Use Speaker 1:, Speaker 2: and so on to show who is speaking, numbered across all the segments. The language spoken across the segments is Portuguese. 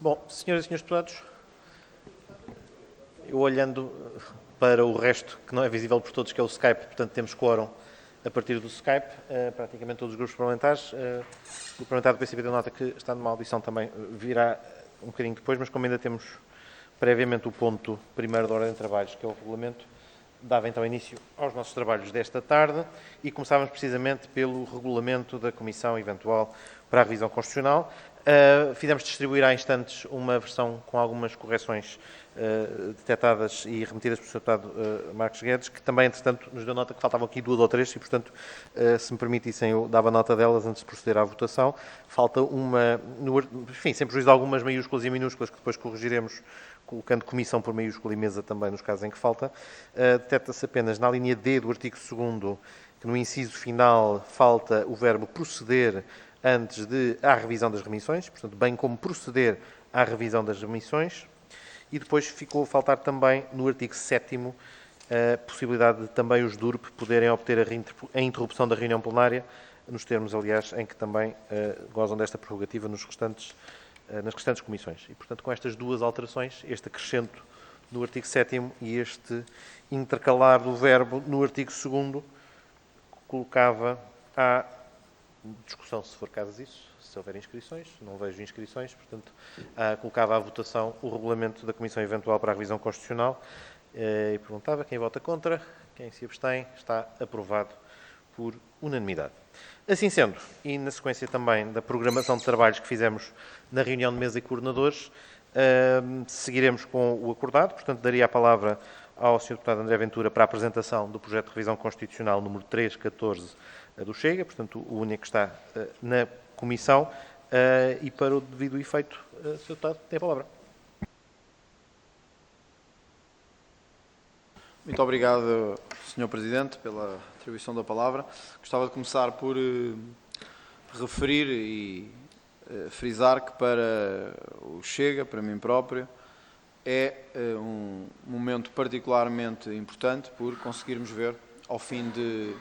Speaker 1: Bom, senhoras e senhores deputados, eu olhando para o resto, que não é visível por todos, que é o Skype, portanto temos quórum a partir do Skype, praticamente todos os grupos parlamentares. O parlamentar do PCP deu nota que está numa audição também, virá um bocadinho depois, mas como ainda temos previamente o ponto primeiro da ordem de trabalhos, que é o regulamento, dava então início aos nossos trabalhos desta tarde e começávamos precisamente pelo regulamento da Comissão Eventual para a Revisão Constitucional. Fizemos distribuir há instantes uma versão com algumas correções detectadas e remetidas pelo Sr. Deputado Marcos Guedes, que também, entretanto, nos deu nota que faltavam aqui 2 ou 3 e, portanto, se me permitissem, eu dava nota delas antes de proceder à votação. Falta uma, enfim, sem prejuízo de algumas maiúsculas e minúsculas que depois corrigiremos colocando comissão por maiúscula e mesa também nos casos em que falta. Detecta-se apenas na linha D do artigo 2º que no inciso final falta o verbo proceder antes de à revisão das remissões, portanto, bem como proceder à revisão das remissões. E depois ficou a faltar também no artigo 7º a possibilidade de também os DURP poderem obter a interrupção da reunião plenária, nos termos, aliás, em que também gozam desta prerrogativa nas restantes comissões. E, portanto, com estas 2 alterações, este acrescento no artigo 7º e este intercalar do verbo no artigo 2º, colocava à discussão, se for caso disso, se houver inscrições, não vejo inscrições, portanto, colocava à votação o regulamento da Comissão Eventual para a Revisão Constitucional e perguntava quem vota contra, quem se abstém, está aprovado por unanimidade. Assim sendo, e na sequência também da programação de trabalhos que fizemos na reunião de mesa e coordenadores, seguiremos com o acordado, portanto, daria a palavra ao Sr. Deputado André Ventura para a apresentação do projeto de revisão constitucional número 314 do Chega, portanto, o único que está na Comissão, e para o devido efeito, Sr. Deputado, tem a palavra.
Speaker 2: Muito obrigado, Sr. Presidente, pela atribuição da palavra. Gostava de começar por referir e frisar que para o Chega, para mim próprio, é um momento particularmente importante por conseguirmos ver, ao fim de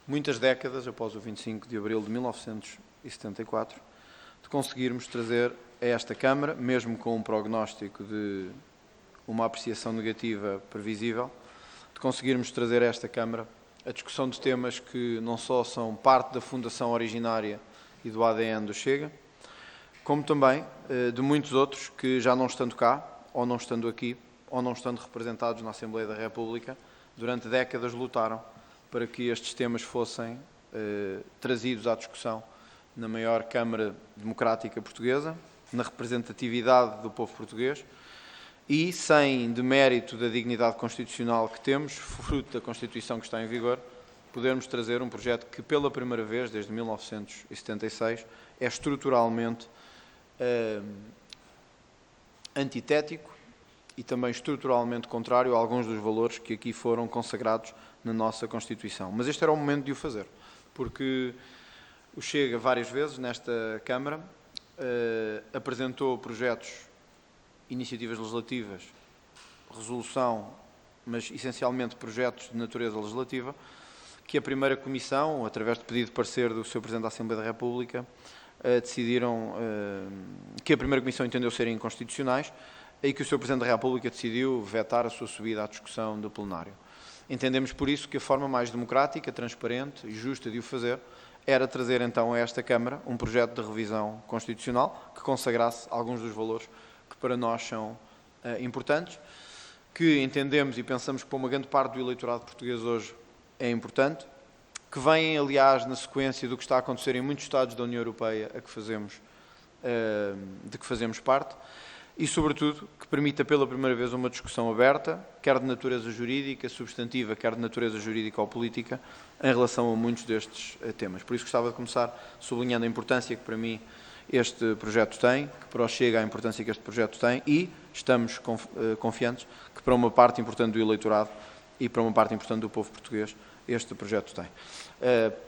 Speaker 2: muitas décadas, após o 25 de abril de 1974, de conseguirmos trazer a esta Câmara, mesmo com um prognóstico de uma apreciação negativa previsível, de conseguirmos trazer a esta Câmara a discussão de temas que não só são parte da fundação originária e do ADN do Chega, como também de muitos outros que, já não estando cá, ou não estando aqui, ou não estando representados na Assembleia da República, durante décadas lutaram para que estes temas fossem trazidos à discussão na maior Câmara Democrática Portuguesa, na representatividade do povo português e, sem demérito da dignidade constitucional que temos, fruto da Constituição que está em vigor, podermos trazer um projeto que, pela primeira vez, desde 1976, é estruturalmente antitético e também estruturalmente contrário a alguns dos valores que aqui foram consagrados na nossa Constituição. Mas este era o momento de o fazer, porque o Chega, várias vezes, nesta Câmara, apresentou projetos, iniciativas legislativas, resolução, mas essencialmente projetos de natureza legislativa, que a primeira Comissão, através de pedido de parecer do Sr. Presidente da Assembleia da República, decidiram que a primeira Comissão entendeu serem inconstitucionais e que o Sr. Presidente da República decidiu vetar a sua subida à discussão do plenário. Entendemos por isso que a forma mais democrática, transparente e justa de o fazer era trazer então a esta Câmara um projeto de revisão constitucional que consagrasse alguns dos valores que para nós são importantes, que entendemos e pensamos que para uma grande parte do eleitorado português hoje é importante, que vêm, aliás, na sequência do que está a acontecer em muitos Estados da União Europeia de que fazemos parte, e, sobretudo, que permita pela primeira vez uma discussão aberta, quer de natureza jurídica, substantiva, quer de natureza jurídica ou política, em relação a muitos destes temas. Por isso gostava de começar sublinhando a importância que para mim este projeto tem, que para o Chega a importância que este projeto tem e estamos confiantes que para uma parte importante do eleitorado e para uma parte importante do povo português este projeto tem.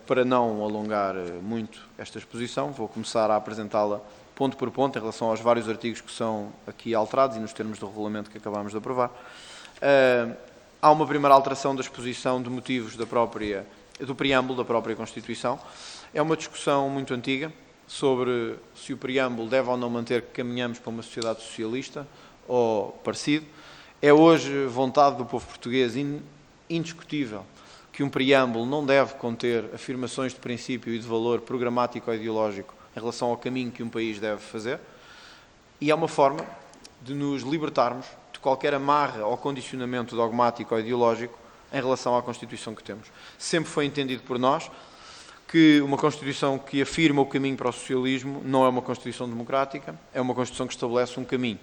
Speaker 2: Para não alongar muito esta exposição, vou começar a apresentá-la ponto por ponto, em relação aos vários artigos que são aqui alterados e nos termos do regulamento que acabámos de aprovar. Há uma primeira alteração da exposição de motivos do preâmbulo da própria Constituição. É uma discussão muito antiga, sobre se o preâmbulo deve ou não manter que caminhamos para uma sociedade socialista ou parecido. É hoje vontade do povo português indiscutível que um preâmbulo não deve conter afirmações de princípio e de valor programático ou ideológico em relação ao caminho que um país deve fazer, e é uma forma de nos libertarmos de qualquer amarra ou condicionamento dogmático ou ideológico em relação à Constituição que temos. Sempre foi entendido por nós que uma Constituição que afirma o caminho para o socialismo não é uma Constituição democrática, é uma Constituição que estabelece um caminho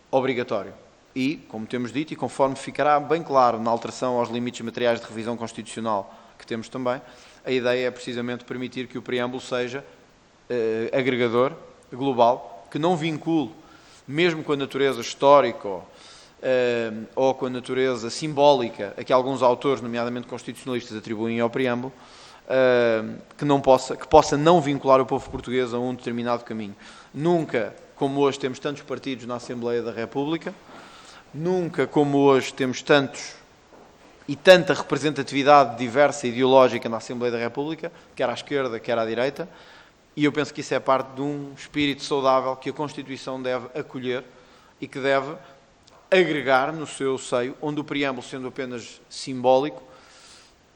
Speaker 2: obrigatório. E, como temos dito, e conforme ficará bem claro na alteração aos limites materiais de revisão constitucional que temos também, a ideia é precisamente permitir que o preâmbulo seja agregador, global, que não vincule, mesmo com a natureza histórica ou com a natureza simbólica a que alguns autores, nomeadamente constitucionalistas, atribuem ao preâmbulo, que possa não vincular o povo português a um determinado caminho. Nunca, como hoje temos tantos partidos na Assembleia da República, nunca, como hoje, temos tantos e tanta representatividade diversa e ideológica na Assembleia da República, quer à esquerda, quer à direita, e eu penso que isso é parte de um espírito saudável que a Constituição deve acolher e que deve agregar no seu seio, onde o preâmbulo, sendo apenas simbólico,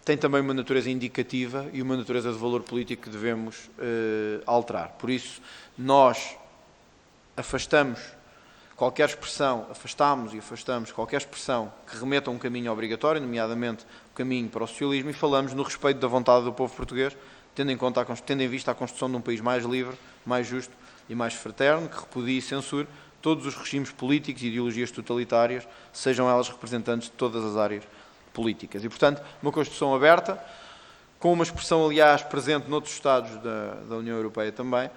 Speaker 2: tem também uma natureza indicativa e uma natureza de valor político que devemos alterar. Por isso, nós afastamos qualquer expressão que remeta a um caminho obrigatório, nomeadamente o caminho para o socialismo, e falamos no respeito da vontade do povo português, tendo em vista a construção de um país mais livre, mais justo e mais fraterno, que repudie e censure todos os regimes políticos e ideologias totalitárias, sejam elas representantes de todas as áreas políticas. E, portanto, uma Constituição aberta, com uma expressão, aliás, presente noutros Estados da União Europeia também,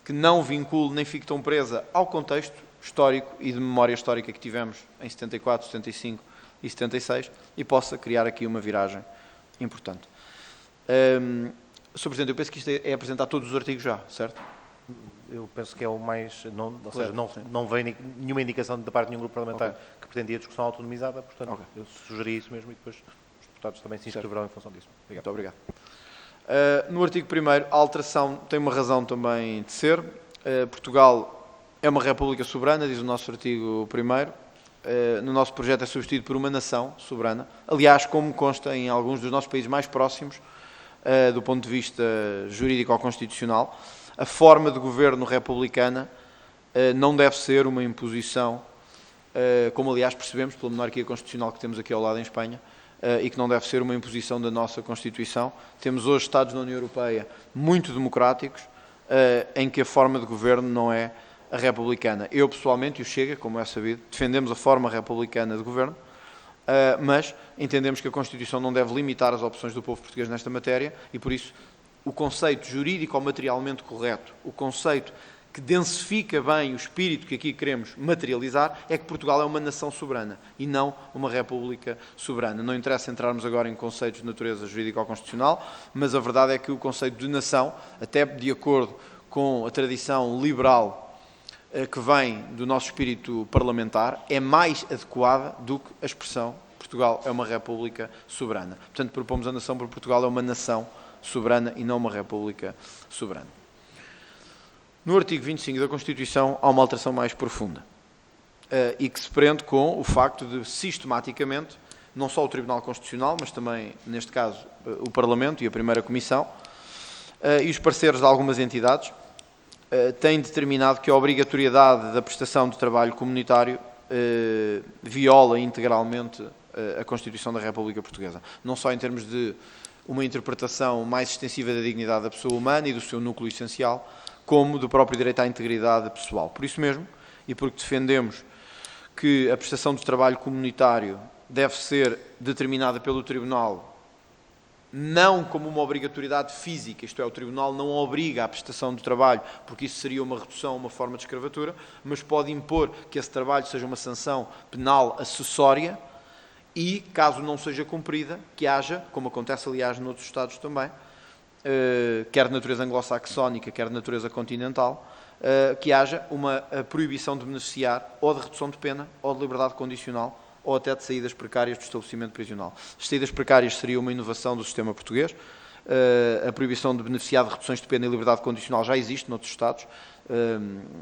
Speaker 2: que não vincule nem fique tão presa ao contexto histórico e de memória histórica que tivemos em 74, 75 e 76 e possa criar aqui uma viragem importante. Sr. Presidente, eu penso que isto é apresentar todos os artigos já, certo?
Speaker 1: Eu penso que é o mais... ou seja, não veio nenhuma indicação da parte de nenhum grupo parlamentar que pretendia discussão autonomizada, portanto, eu sugeri isso mesmo e depois os deputados também se inscreverão em função disso. Obrigado.
Speaker 2: Muito obrigado. No artigo 1º, a alteração tem uma razão também de ser. Portugal é uma república soberana, diz o nosso artigo 1º. No nosso projeto é substituído por uma nação soberana. Aliás, como consta em alguns dos nossos países mais próximos, do ponto de vista jurídico ou constitucional, a forma de governo republicana não deve ser uma imposição, como aliás percebemos pela monarquia constitucional que temos aqui ao lado em Espanha, e que não deve ser uma imposição da nossa Constituição. Temos hoje Estados na União Europeia muito democráticos, em que a forma de governo não é a republicana. Eu, pessoalmente, e o Chega, como é sabido, defendemos a forma republicana de governo, mas entendemos que a Constituição não deve limitar as opções do povo português nesta matéria e, por isso, o conceito jurídico ou materialmente correto, o conceito que densifica bem o espírito que aqui queremos materializar, é que Portugal é uma nação soberana e não uma república soberana. Não interessa entrarmos agora em conceitos de natureza jurídica ou constitucional, mas a verdade é que o conceito de nação, até de acordo com a tradição liberal que vem do nosso espírito parlamentar, é mais adequada do que a expressão Portugal é uma república soberana. Portanto, propomos a nação por Portugal é uma nação soberana e não uma república soberana. No artigo 25 da Constituição há uma alteração mais profunda e que se prende com o facto de, sistematicamente, não só o Tribunal Constitucional, mas também, neste caso, o Parlamento e a Primeira Comissão e os parceiros de algumas entidades têm determinado que a obrigatoriedade da prestação de trabalho comunitário viola integralmente a Constituição da República Portuguesa. Não só em termos de uma interpretação mais extensiva da dignidade da pessoa humana e do seu núcleo essencial, como do próprio direito à integridade pessoal. Por isso mesmo, e porque defendemos que a prestação de trabalho comunitário deve ser determinada pelo Tribunal não como uma obrigatoriedade física, isto é, o Tribunal não obriga à prestação de trabalho, porque isso seria uma redução, uma forma de escravatura, mas pode impor que esse trabalho seja uma sanção penal acessória e, caso não seja cumprida, que haja, como acontece aliás noutros Estados também, quer de natureza anglo-saxónica, quer de natureza continental, que haja uma proibição de beneficiar ou de redução de pena, ou de liberdade condicional, ou até de saídas precárias do estabelecimento prisional. As saídas precárias seria uma inovação do sistema português, A proibição de beneficiar de reduções de pena e liberdade condicional já existe noutros Estados,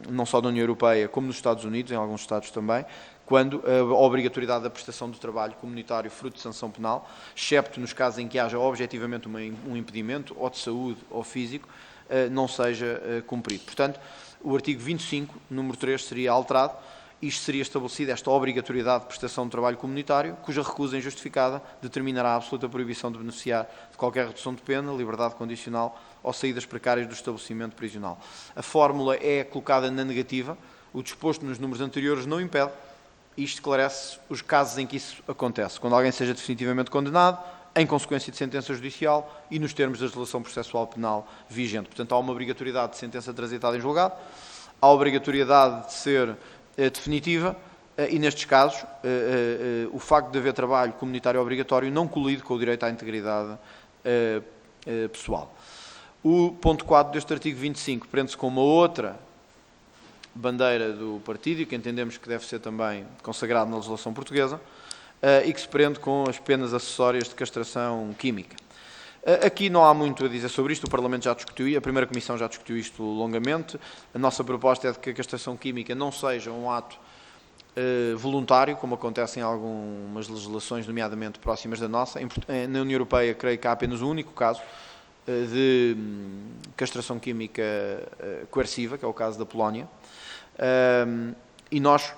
Speaker 2: não só da União Europeia, como nos Estados Unidos, em alguns Estados também, quando a obrigatoriedade da prestação do trabalho comunitário fruto de sanção penal, excepto nos casos em que haja objetivamente um impedimento, ou de saúde ou físico, não seja cumprido. Portanto, o artigo 25, número 3, seria alterado. Isto seria estabelecida esta obrigatoriedade de prestação de trabalho comunitário, cuja recusa injustificada determinará a absoluta proibição de beneficiar de qualquer redução de pena, liberdade condicional ou saídas precárias do estabelecimento prisional. A fórmula é colocada na negativa. O disposto nos números anteriores não impede. Isto esclarece os casos em que isso acontece. Quando alguém seja definitivamente condenado, em consequência de sentença judicial e nos termos da legislação processual penal vigente. Portanto, há uma obrigatoriedade de sentença transitada em julgado, há a obrigatoriedade de ser definitiva e, nestes casos, o facto de haver trabalho comunitário obrigatório não colide com o direito à integridade pessoal. O ponto 4 deste artigo 25 prende-se com uma outra bandeira do partido e que entendemos que deve ser também consagrado na legislação portuguesa e que se prende com as penas acessórias de castração química. Aqui não há muito a dizer sobre isto, o Parlamento já discutiu, a primeira Comissão já discutiu isto longamente. A nossa proposta é de que a castração química não seja um ato voluntário, como acontece em algumas legislações, nomeadamente próximas da nossa. Na União Europeia, creio que há apenas um único caso de castração química coerciva, que é o caso da Polónia. E nós,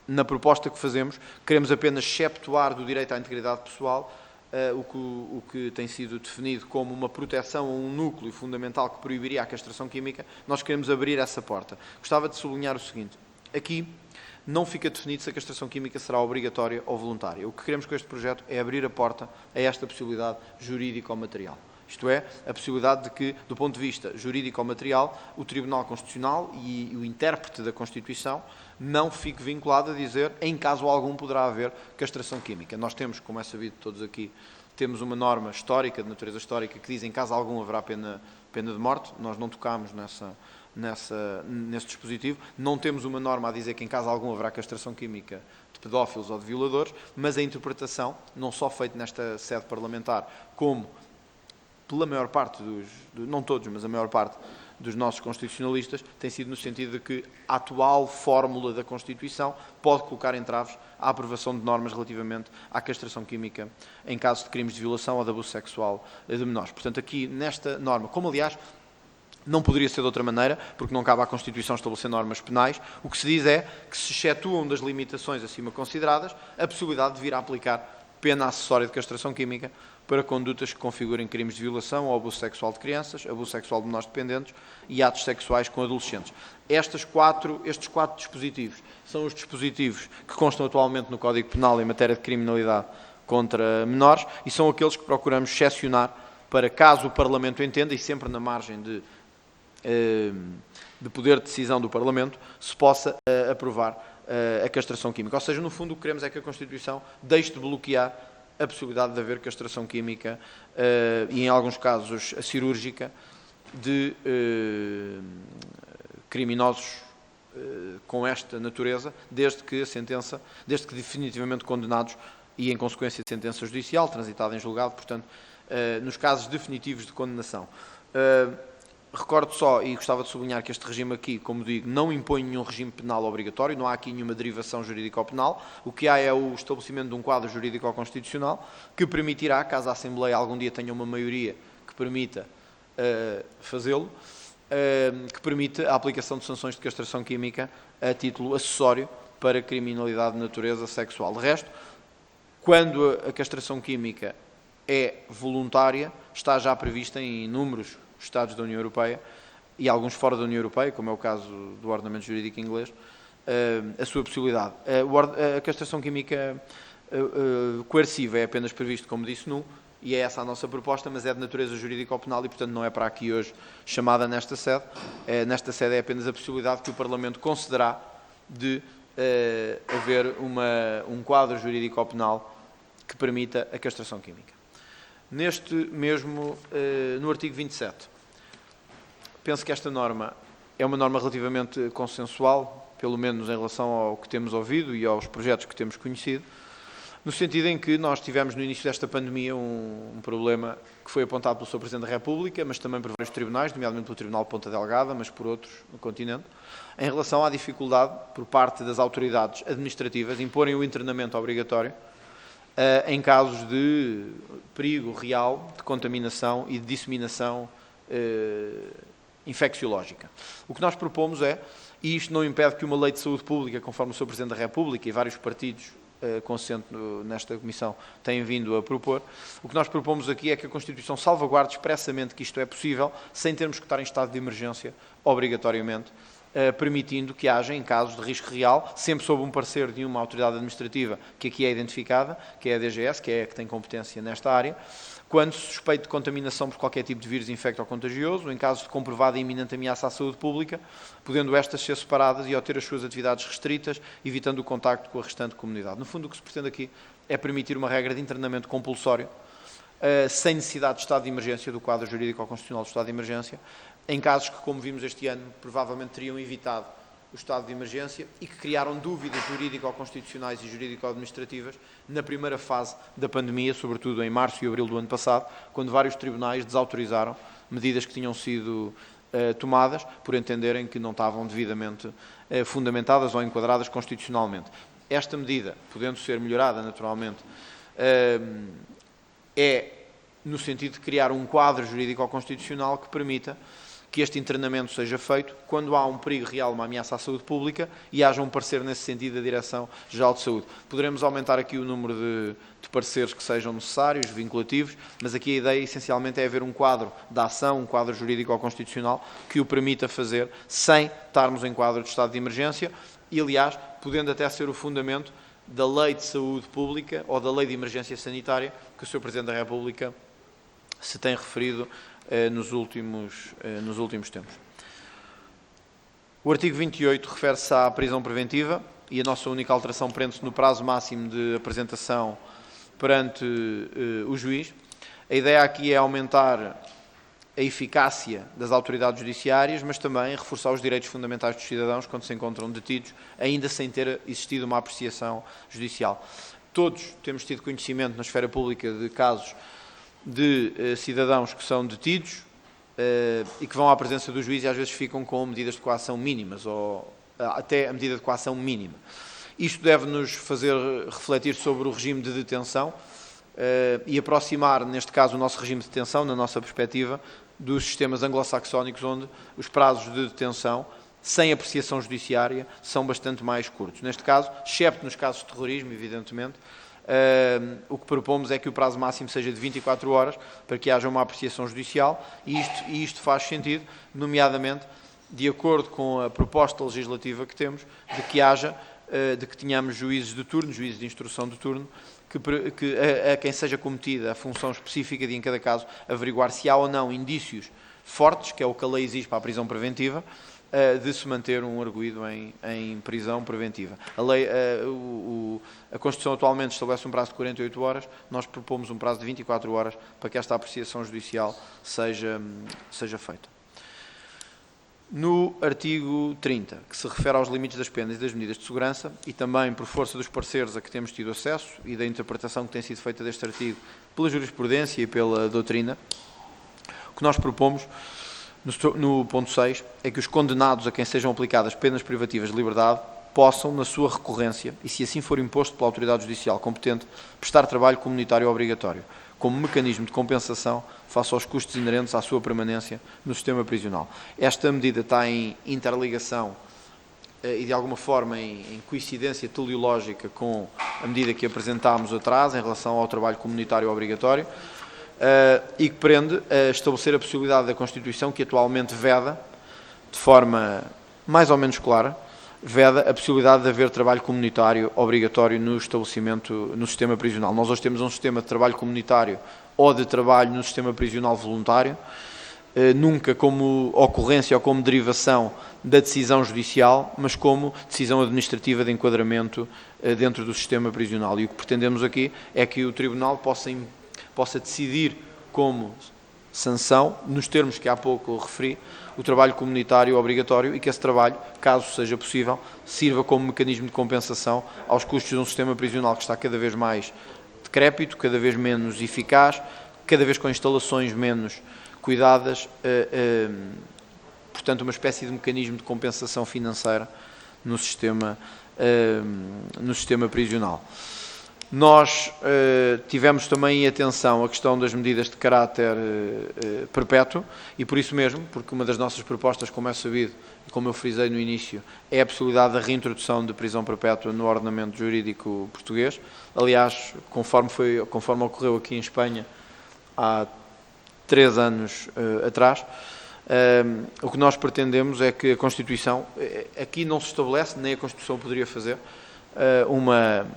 Speaker 2: na proposta que fazemos, queremos apenas exceptuar do direito à integridade pessoal o que tem sido definido como uma proteção a um núcleo fundamental que proibiria a castração química. Nós queremos abrir essa porta. Gostava de sublinhar o seguinte: aqui não fica definido se a castração química será obrigatória ou voluntária. O que queremos com este projeto é abrir a porta a esta possibilidade jurídica ou material. Isto é, a possibilidade de que, do ponto de vista jurídico ou material, o Tribunal Constitucional e o intérprete da Constituição não fique vinculado a dizer em caso algum poderá haver castração química. Nós temos, como é sabido todos aqui, temos uma norma histórica, de natureza histórica, que diz em caso algum haverá pena de morte. Nós não tocámos nesse dispositivo. Não temos uma norma a dizer que em caso algum haverá castração química de pedófilos ou de violadores, mas a interpretação, não só feita nesta sede parlamentar, como pela maior parte não todos, mas a maior parte dos nossos constitucionalistas, tem sido no sentido de que a atual fórmula da Constituição pode colocar entraves à aprovação de normas relativamente à castração química em casos de crimes de violação ou de abuso sexual de menores. Portanto, aqui nesta norma, como aliás não poderia ser de outra maneira, porque não cabe à Constituição estabelecer normas penais, o que se diz é que se excetuam das limitações acima consideradas a possibilidade de vir a aplicar pena acessória de castração química para condutas que configurem crimes de violação ou abuso sexual de crianças, abuso sexual de menores dependentes e atos sexuais com adolescentes. Estes quatro dispositivos são os dispositivos que constam atualmente no Código Penal em matéria de criminalidade contra menores e são aqueles que procuramos excepcionar para caso o Parlamento entenda, e sempre na margem de poder de decisão do Parlamento, se possa aprovar a castração química. Ou seja, no fundo, o que queremos é que a Constituição deixe de bloquear a possibilidade de haver castração química e, em alguns casos, a cirúrgica de criminosos com esta natureza, desde que definitivamente condenados e, em consequência de sentença judicial, transitada em julgado, portanto, nos casos definitivos de condenação. Recordo só, e gostava de sublinhar que este regime aqui, como digo, não impõe nenhum regime penal obrigatório, não há aqui nenhuma derivação jurídico-penal. O que há é o estabelecimento de um quadro jurídico-constitucional que permitirá, caso a Assembleia algum dia tenha uma maioria que permita fazê-lo, que permite a aplicação de sanções de castração química a título acessório para criminalidade de natureza sexual. De resto, quando a castração química é voluntária, está já prevista em inúmeros Estados da União Europeia e alguns fora da União Europeia, como é o caso do ordenamento jurídico inglês, a sua possibilidade. A castração química coerciva é apenas previsto, como disse, e é essa a nossa proposta, mas é de natureza jurídica ou penal e, portanto, não é para aqui hoje chamada nesta sede. Nesta sede é apenas a possibilidade que o Parlamento concederá de haver um quadro jurídico ou penal que permita a castração química. Neste mesmo, no artigo 27, penso que esta norma é uma norma relativamente consensual, pelo menos em relação ao que temos ouvido e aos projetos que temos conhecido. no sentido em que nós tivemos no início desta pandemia um problema que foi apontado pelo Sr. Presidente da República, mas também por vários tribunais, nomeadamente pelo Tribunal de Ponta Delgada, mas por outros no continente, em relação à dificuldade por parte das autoridades administrativas de imporem o internamento obrigatório em casos de perigo real de contaminação e de disseminação infecciológica. O que nós propomos é, e isto não impede que uma lei de saúde pública, conforme o Sr. Presidente da República e vários partidos com assento nesta Comissão têm vindo a propor, o que nós propomos aqui é que a Constituição salvaguarde expressamente que isto é possível, sem termos que estar em estado de emergência, obrigatoriamente, permitindo que haja, em casos de risco real, sempre sob um parecer de uma autoridade administrativa que aqui é identificada, que é a DGS, que é a que tem competência nesta área, quando se suspeita de contaminação por qualquer tipo de vírus infecto ou contagioso, em caso de comprovada e iminente ameaça à saúde pública, podendo estas ser separadas e ao ter as suas atividades restritas, evitando o contacto com a restante comunidade. No fundo, o que se pretende aqui é permitir uma regra de internamento compulsório, sem necessidade de estado de emergência, do quadro jurídico ou constitucional do estado de emergência, em casos que, como vimos este ano, provavelmente teriam evitado o estado de emergência e que criaram dúvidas jurídico-constitucionais e jurídico-administrativas na primeira fase da pandemia, sobretudo em março e abril do ano passado, quando vários tribunais desautorizaram medidas que tinham sido tomadas por entenderem que não estavam devidamente fundamentadas ou enquadradas constitucionalmente. Esta medida, podendo ser melhorada naturalmente, é no sentido de criar um quadro jurídico-constitucional que permita que este internamento seja feito quando há um perigo real, uma ameaça à saúde pública e haja um parecer nesse sentido da Direção-Geral de Saúde. Poderemos aumentar aqui o número de pareceres que sejam necessários, vinculativos, mas aqui a ideia essencialmente é haver um quadro de ação, um quadro jurídico ou constitucional que o permita fazer sem estarmos em quadro de estado de emergência e, aliás, podendo até ser o fundamento da Lei de Saúde Pública ou da Lei de Emergência Sanitária que o Sr. Presidente da República se tem referido nos últimos tempos. O artigo 28 refere-se à prisão preventiva e a nossa única alteração prende-se no prazo máximo de apresentação perante o juiz. A ideia aqui é aumentar a eficácia das autoridades judiciárias, mas também reforçar os direitos fundamentais dos cidadãos quando se encontram detidos, ainda sem ter existido uma apreciação judicial. Todos temos tido conhecimento na esfera pública de casos de cidadãos que são detidos e que vão à presença do juiz e às vezes ficam com medidas de coação mínimas ou até a medida de coação mínima. Isto deve-nos fazer refletir sobre o regime de detenção e aproximar, neste caso, o nosso regime de detenção, na nossa perspectiva, dos sistemas anglo-saxónicos, onde os prazos de detenção, sem apreciação judiciária, são bastante mais curtos. Neste caso, excepto nos casos de terrorismo, evidentemente, o que propomos é que o prazo máximo seja de 24 horas para que haja uma apreciação judicial e isto faz sentido, nomeadamente, de acordo com a proposta legislativa que temos, de que tenhamos juízes de turno, juízes de instrução de turno, que a quem seja cometida a função específica de, em cada caso, averiguar se há ou não indícios fortes, que é o que a lei exige para a prisão preventiva, de se manter um arguido em prisão preventiva. A Constituição atualmente estabelece um prazo de 48 horas, nós propomos um prazo de 24 horas para que esta apreciação judicial seja feita. No artigo 30, que se refere aos limites das penas e das medidas de segurança, e também por força dos pareceres a que temos tido acesso e da interpretação que tem sido feita deste artigo pela jurisprudência e pela doutrina, o que nós propomos no ponto 6 é que os condenados a quem sejam aplicadas penas privativas de liberdade possam, na sua recorrência, e se assim for imposto pela autoridade judicial competente, prestar trabalho comunitário obrigatório, como mecanismo de compensação face aos custos inerentes à sua permanência no sistema prisional. Esta medida está em interligação e, de alguma forma, em coincidência teleológica com a medida que apresentámos atrás em relação ao trabalho comunitário obrigatório, e que prende a estabelecer a possibilidade da Constituição, que atualmente veda, de forma mais ou menos clara, veda a possibilidade de haver trabalho comunitário obrigatório no sistema prisional. Nós hoje temos um sistema de trabalho comunitário ou de trabalho no sistema prisional voluntário, nunca como ocorrência ou como derivação da decisão judicial, mas como decisão administrativa de enquadramento dentro do sistema prisional. E o que pretendemos aqui é que o Tribunal possa decidir como sanção, nos termos que há pouco referi, o trabalho comunitário obrigatório e que esse trabalho, caso seja possível, sirva como mecanismo de compensação aos custos de um sistema prisional que está cada vez mais decrépito, cada vez menos eficaz, cada vez com instalações menos cuidadas, portanto uma espécie de mecanismo de compensação financeira no sistema prisional. Nós tivemos também em atenção a questão das medidas de caráter perpétuo e por isso mesmo, porque uma das nossas propostas, como é sabido, e como eu frisei no início, é a possibilidade da reintrodução de prisão perpétua no ordenamento jurídico português. Aliás, conforme ocorreu aqui em Espanha há 3 anos atrás, o que nós pretendemos é que a Constituição, aqui não se estabelece, nem a Constituição poderia fazer, uma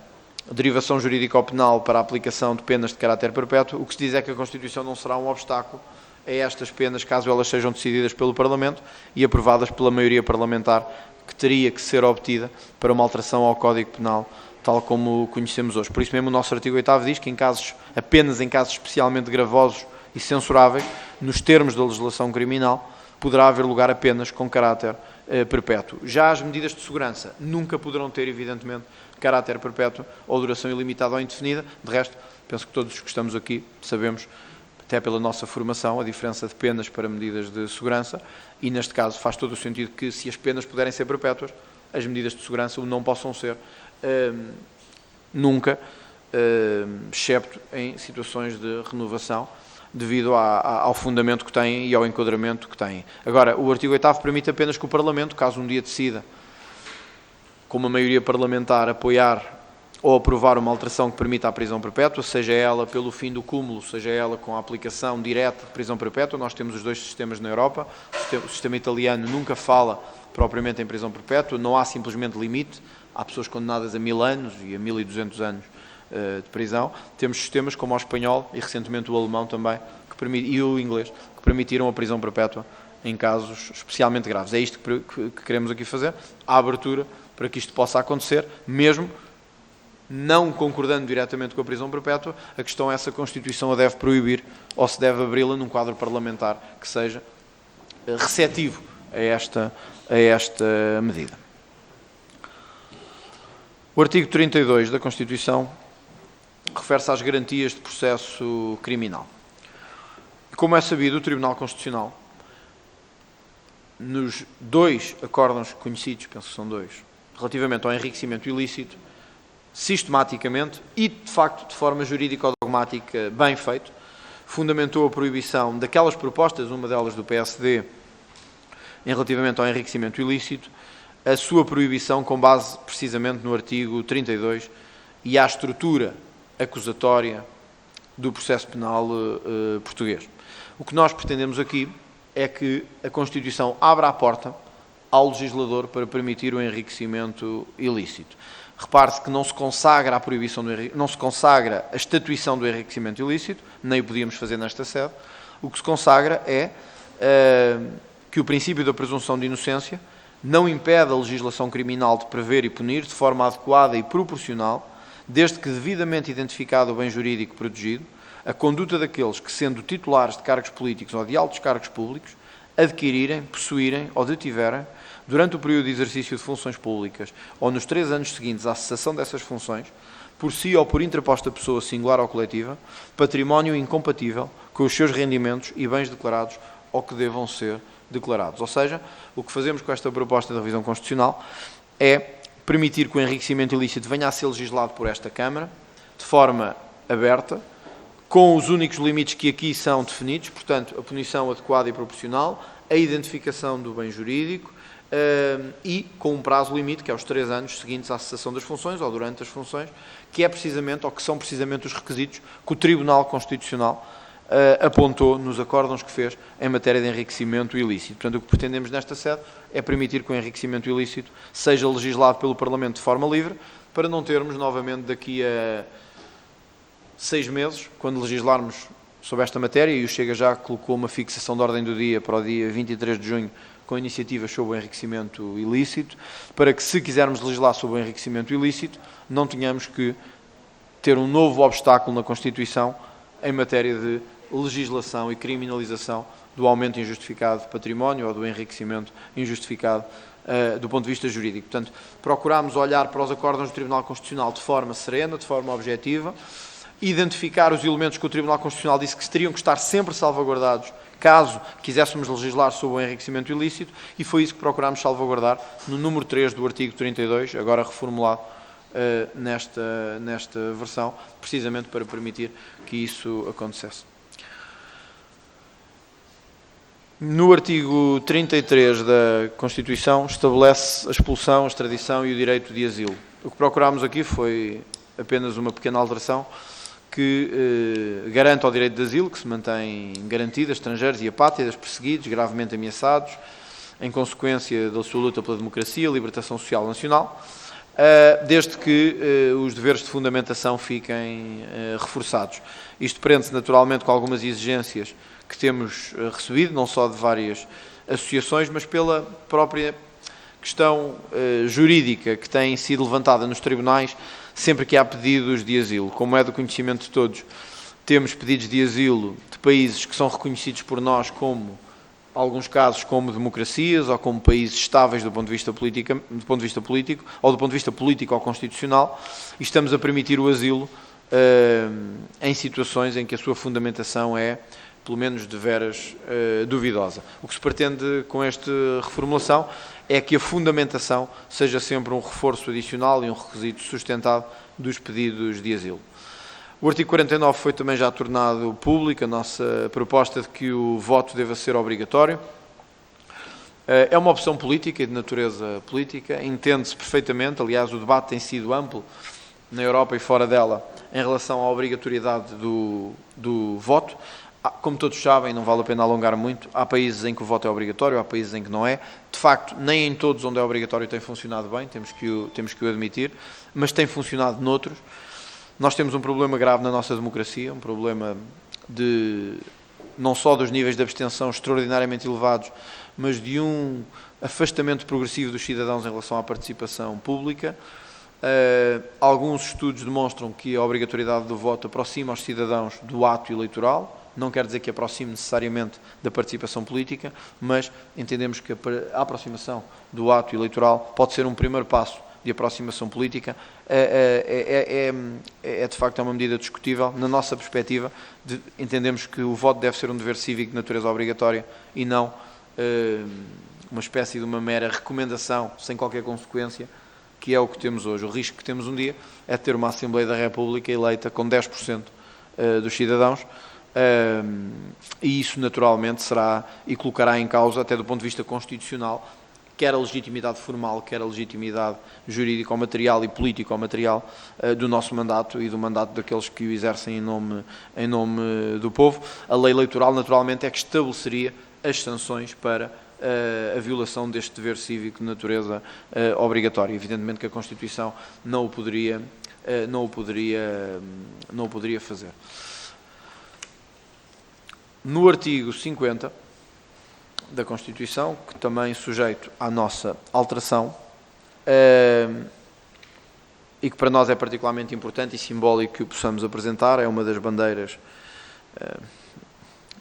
Speaker 2: derivação jurídico-penal para a aplicação de penas de caráter perpétuo. O que se diz é que a Constituição não será um obstáculo a estas penas, caso elas sejam decididas pelo Parlamento e aprovadas pela maioria parlamentar que teria que ser obtida para uma alteração ao Código Penal, tal como o conhecemos hoje. Por isso mesmo o nosso artigo 8º diz que apenas em casos especialmente gravosos e censuráveis, nos termos da legislação criminal, poderá haver lugar a penas com caráter perpétuo. Já as medidas de segurança nunca poderão ter, evidentemente, caráter perpétuo ou duração ilimitada ou indefinida. De resto, penso que todos os que estamos aqui sabemos, até pela nossa formação, a diferença de penas para medidas de segurança e, neste caso, faz todo o sentido que, se as penas puderem ser perpétuas, as medidas de segurança não possam ser nunca, excepto em situações de renovação, devido ao fundamento que têm e ao enquadramento que têm. Agora, o artigo 8º permite apenas que o Parlamento, caso um dia decida, com uma maioria parlamentar, apoiar ou aprovar uma alteração que permita a prisão perpétua, seja ela pelo fim do cúmulo, seja ela com a aplicação direta de prisão perpétua. Nós temos os 2 sistemas na Europa. O sistema italiano nunca fala propriamente em prisão perpétua, não há simplesmente limite. Há pessoas condenadas a 1000 anos e a 1200 anos de prisão. Temos sistemas como o espanhol e recentemente o alemão também, e o inglês, que permitiram a prisão perpétua em casos especialmente graves. É isto que queremos aqui fazer, a abertura para que isto possa acontecer, mesmo não concordando diretamente com a prisão perpétua. A questão é se a Constituição a deve proibir ou se deve abri-la num quadro parlamentar que seja receptivo a esta medida. O artigo 32 da Constituição refere-se às garantias de processo criminal. Como é sabido, o Tribunal Constitucional, nos 2 acórdãos conhecidos, penso que são 2, relativamente ao enriquecimento ilícito, sistematicamente e, de facto, de forma jurídico-dogmática bem feito, fundamentou a proibição daquelas propostas, uma delas do PSD, em relativamente ao enriquecimento ilícito, a sua proibição com base precisamente no artigo 32 e à estrutura acusatória do processo penal português. O que nós pretendemos aqui é que a Constituição abra a porta ao legislador para permitir o enriquecimento ilícito. Repare-se que não se consagra a proibição não se consagra a estatuição do enriquecimento ilícito, nem o podíamos fazer nesta sede. O que se consagra é que o princípio da presunção de inocência não impede a legislação criminal de prever e punir de forma adequada e proporcional, desde que devidamente identificado o bem jurídico protegido, a conduta daqueles que, sendo titulares de cargos políticos ou de altos cargos públicos, adquirirem, possuírem ou detiverem, durante o período de exercício de funções públicas ou nos 3 anos seguintes à cessação dessas funções, por si ou por interposta pessoa singular ou coletiva, património incompatível com os seus rendimentos e bens declarados ou que devam ser declarados. Ou seja, o que fazemos com esta proposta de revisão constitucional é permitir que o enriquecimento ilícito venha a ser legislado por esta Câmara, de forma aberta, com os únicos limites que aqui são definidos, portanto, a punição adequada e proporcional, a identificação do bem jurídico e com um prazo limite, que é os 3 anos seguintes à cessação das funções ou durante as funções, que é precisamente, ou que são precisamente os requisitos que o Tribunal Constitucional apontou nos acórdãos que fez em matéria de enriquecimento ilícito. Portanto, o que pretendemos nesta sede é permitir que o enriquecimento ilícito seja legislado pelo Parlamento de forma livre, para não termos novamente daqui a 6 meses, quando legislarmos sobre esta matéria, e o Chega já colocou uma fixação de ordem do dia para o dia 23 de junho, com iniciativas sobre o enriquecimento ilícito, para que, se quisermos legislar sobre o enriquecimento ilícito, não tenhamos que ter um novo obstáculo na Constituição em matéria de legislação e criminalização do aumento injustificado de património ou do enriquecimento injustificado do ponto de vista jurídico. Portanto, procurámos olhar para os acórdãos do Tribunal Constitucional de forma serena, de forma objetiva, identificar os elementos que o Tribunal Constitucional disse que teriam que estar sempre salvaguardados caso quiséssemos legislar sobre o enriquecimento ilícito, e foi isso que procurámos salvaguardar no número 3 do artigo 32, agora reformulado nesta versão, precisamente para permitir que isso acontecesse. No artigo 33 da Constituição estabelece a expulsão, a extradição e o direito de asilo. O que procurámos aqui foi apenas uma pequena alteração que garante ao direito de asilo, que se mantém garantido a estrangeiros e apátridas perseguidos, gravemente ameaçados, em consequência da sua luta pela democracia e libertação social nacional, desde que os deveres de fundamentação fiquem reforçados. Isto prende-se naturalmente com algumas exigências que temos recebido, não só de várias associações, mas pela própria questão jurídica que tem sido levantada nos tribunais sempre que há pedidos de asilo. Como é do conhecimento de todos, temos pedidos de asilo de países que são reconhecidos por nós como, em alguns casos, como democracias ou como países estáveis do ponto de vista político ou do ponto de vista político ou constitucional, e estamos a permitir o asilo em situações em que a sua fundamentação é, pelo menos, deveras duvidosa. O que se pretende com esta reformulação é que a fundamentação seja sempre um reforço adicional e um requisito sustentado dos pedidos de asilo. O artigo 49 foi também já tornado público, a nossa proposta de que o voto deva ser obrigatório. É uma opção política e de natureza política, entende-se perfeitamente, aliás o debate tem sido amplo na Europa e fora dela em relação à obrigatoriedade do voto. Como todos sabem, não vale a pena alongar muito, há países em que o voto é obrigatório, há países em que não é. De facto, nem em todos onde é obrigatório tem funcionado bem, temos que o admitir, mas tem funcionado noutros. Nós temos um problema grave na nossa democracia, um problema não só dos níveis de abstenção extraordinariamente elevados, mas de um afastamento progressivo dos cidadãos em relação à participação pública. Alguns estudos demonstram que a obrigatoriedade do voto aproxima os cidadãos do ato eleitoral. Não quer dizer que aproxime necessariamente da participação política, mas entendemos que a aproximação do ato eleitoral pode ser um primeiro passo de aproximação política. De facto uma medida discutível. Na nossa perspectiva, entendemos que o voto deve ser um dever cívico de natureza obrigatória e não uma espécie de uma mera recomendação sem qualquer consequência, que é o que temos hoje. O risco que temos um dia é ter uma Assembleia da República eleita com 10% dos cidadãos, e isso naturalmente será e colocará em causa, até do ponto de vista constitucional, quer a legitimidade formal, quer a legitimidade jurídica ou material e política ou material do nosso mandato e do mandato daqueles que o exercem em nome do povo. A lei eleitoral naturalmente é que estabeleceria as sanções para a violação deste dever cívico de natureza obrigatória. Evidentemente que a Constituição não o poderia fazer. No artigo 50 da Constituição, que também sujeito à nossa alteração, e que para nós é particularmente importante e simbólico que o possamos apresentar, é uma das bandeiras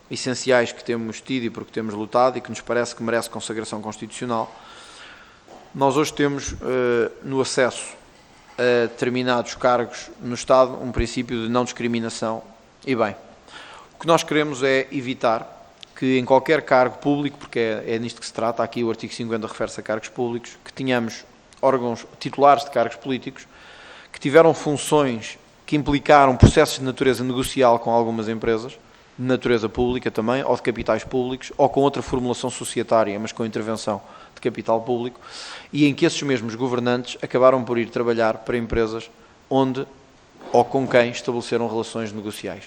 Speaker 2: essenciais que temos tido e por que temos lutado e que nos parece que merece consagração constitucional. Nós hoje temos, no acesso a determinados cargos no Estado, um princípio de não discriminação. E bem, o que nós queremos é evitar que em qualquer cargo público, porque é nisto que se trata, aqui o artigo 50 refere-se a cargos públicos, que tenhamos órgãos titulares de cargos políticos que tiveram funções que implicaram processos de natureza negocial com algumas empresas, de natureza pública também, ou de capitais públicos, ou com outra formulação societária, mas com intervenção de capital público, e em que esses mesmos governantes acabaram por ir trabalhar para empresas onde ou com quem estabeleceram relações negociais.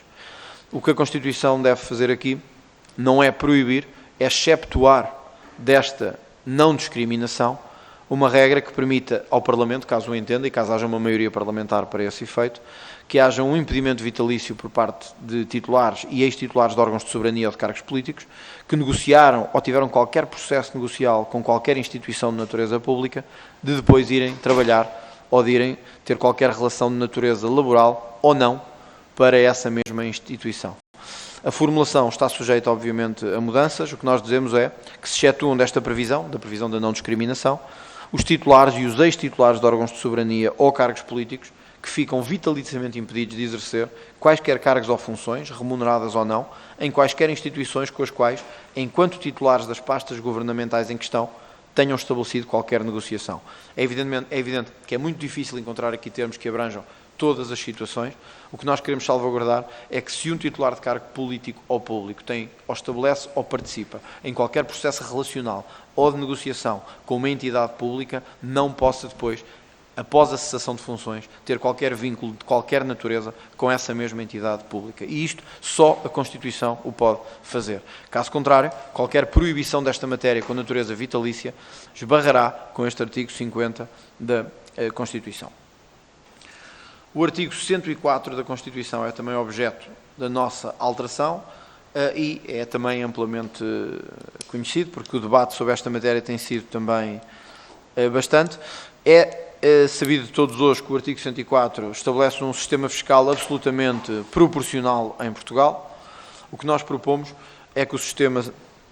Speaker 2: O que a Constituição deve fazer aqui não é proibir, é exceptuar desta não discriminação uma regra que permita ao Parlamento, caso o entenda e caso haja uma maioria parlamentar para esse efeito, que haja um impedimento vitalício por parte de titulares e ex-titulares de órgãos de soberania ou de cargos políticos que negociaram ou tiveram qualquer processo negocial com qualquer instituição de natureza pública, de depois irem trabalhar ou de irem ter qualquer relação de natureza laboral ou não para essa mesma instituição. A formulação está sujeita, obviamente, a mudanças. O que nós dizemos é que se excetuam desta previsão, da previsão da não discriminação, os titulares e os ex-titulares de órgãos de soberania ou cargos políticos que ficam vitaliciamente impedidos de exercer quaisquer cargos ou funções, remuneradas ou não, em quaisquer instituições com as quais, enquanto titulares das pastas governamentais em questão, tenham estabelecido qualquer negociação. É evidente que é muito difícil encontrar aqui termos que abranjam todas as situações. O que nós queremos salvaguardar é que se um titular de cargo político ou público tem, ou estabelece ou participa em qualquer processo relacional ou de negociação com uma entidade pública, não possa depois, após a cessação de funções, ter qualquer vínculo de qualquer natureza com essa mesma entidade pública. E isto só a Constituição o pode fazer. Caso contrário, qualquer proibição desta matéria com natureza vitalícia esbarrará com este artigo 50 da Constituição. O artigo 104 da Constituição é também objeto da nossa alteração e é também amplamente conhecido, porque o debate sobre esta matéria tem sido também bastante. É sabido de todos hoje que o artigo 104 estabelece um sistema fiscal absolutamente proporcional em Portugal. O que nós propomos é que o sistema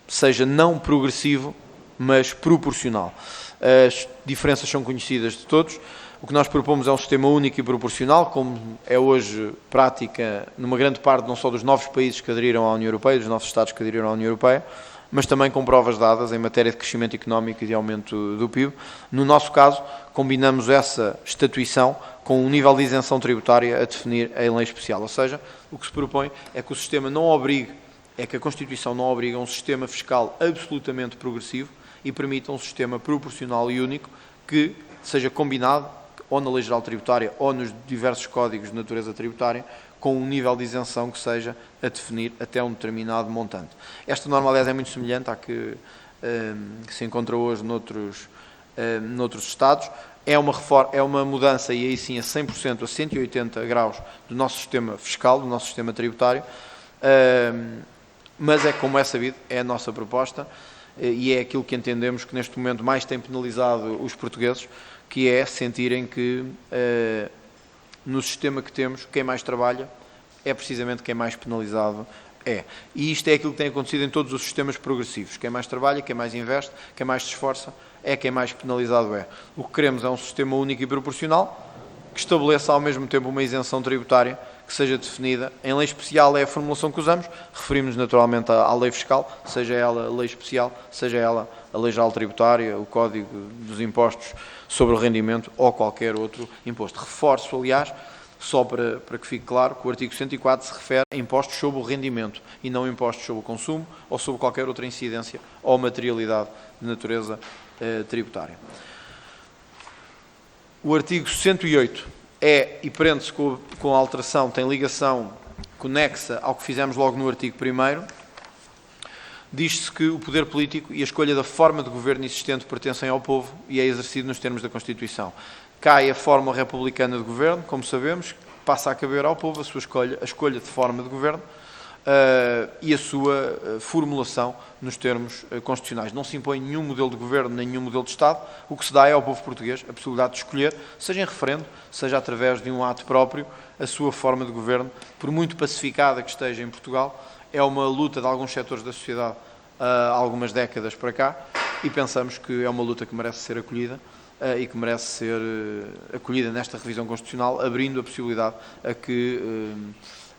Speaker 2: seja não progressivo, mas proporcional. As diferenças são conhecidas de todos. O que nós propomos é um sistema único e proporcional, como é hoje prática numa grande parte não só dos novos países que aderiram à União Europeia, dos novos Estados que aderiram à União Europeia, mas também com provas dadas em matéria de crescimento económico e de aumento do PIB. No nosso caso, combinamos essa estatuição com um nível de isenção tributária a definir em lei especial. Ou seja, o que se propõe é que o sistema não obrigue, é que a Constituição não obriga um sistema fiscal absolutamente progressivo e permita um sistema proporcional e único que seja combinado ou na Lei Geral Tributária ou nos diversos códigos de natureza tributária, com um nível de isenção que seja a definir até um determinado montante. Esta norma, aliás, é muito semelhante à que se encontra hoje noutros Estados. É uma mudança, e aí sim a 100%, a 180 graus do nosso sistema fiscal, do nosso sistema tributário, mas é, como é sabido, é a nossa proposta e é aquilo que entendemos que neste momento mais tem penalizado os portugueses, que é sentirem que no sistema que temos, quem mais trabalha é precisamente quem mais penalizado é. E isto é aquilo que tem acontecido em todos os sistemas progressivos. Quem mais trabalha, quem mais investe, quem mais se esforça, é quem mais penalizado é. O que queremos é um sistema único e proporcional, que estabeleça ao mesmo tempo uma isenção tributária que seja definida. Em lei especial é a formulação que usamos, referimos naturalmente à lei fiscal, seja ela a lei especial, seja ela a lei geral tributária, o Código dos Impostos sobre o Rendimento ou qualquer outro imposto. Reforço, aliás, só para que fique claro, que o artigo 104 se refere a impostos sobre o rendimento e não impostos sobre o consumo ou sobre qualquer outra incidência ou materialidade de natureza tributária. O artigo 108 e prende-se com a alteração, tem ligação conexa ao que fizemos logo no artigo 1º. Diz-se que o poder político e a escolha da forma de governo existente pertencem ao povo e é exercido nos termos da Constituição. Cai a forma republicana de governo, como sabemos, passa a caber ao povo a escolha de forma de governo e a sua formulação nos termos constitucionais. Não se impõe nenhum modelo de governo, nem nenhum modelo de Estado. O que se dá é ao povo português a possibilidade de escolher, seja em referendo, seja através de um ato próprio, a sua forma de governo, por muito pacificada que esteja em Portugal. É uma luta de alguns setores da sociedade há algumas décadas para cá e pensamos que é uma luta que merece ser acolhida e que merece ser acolhida nesta revisão constitucional, abrindo a possibilidade a que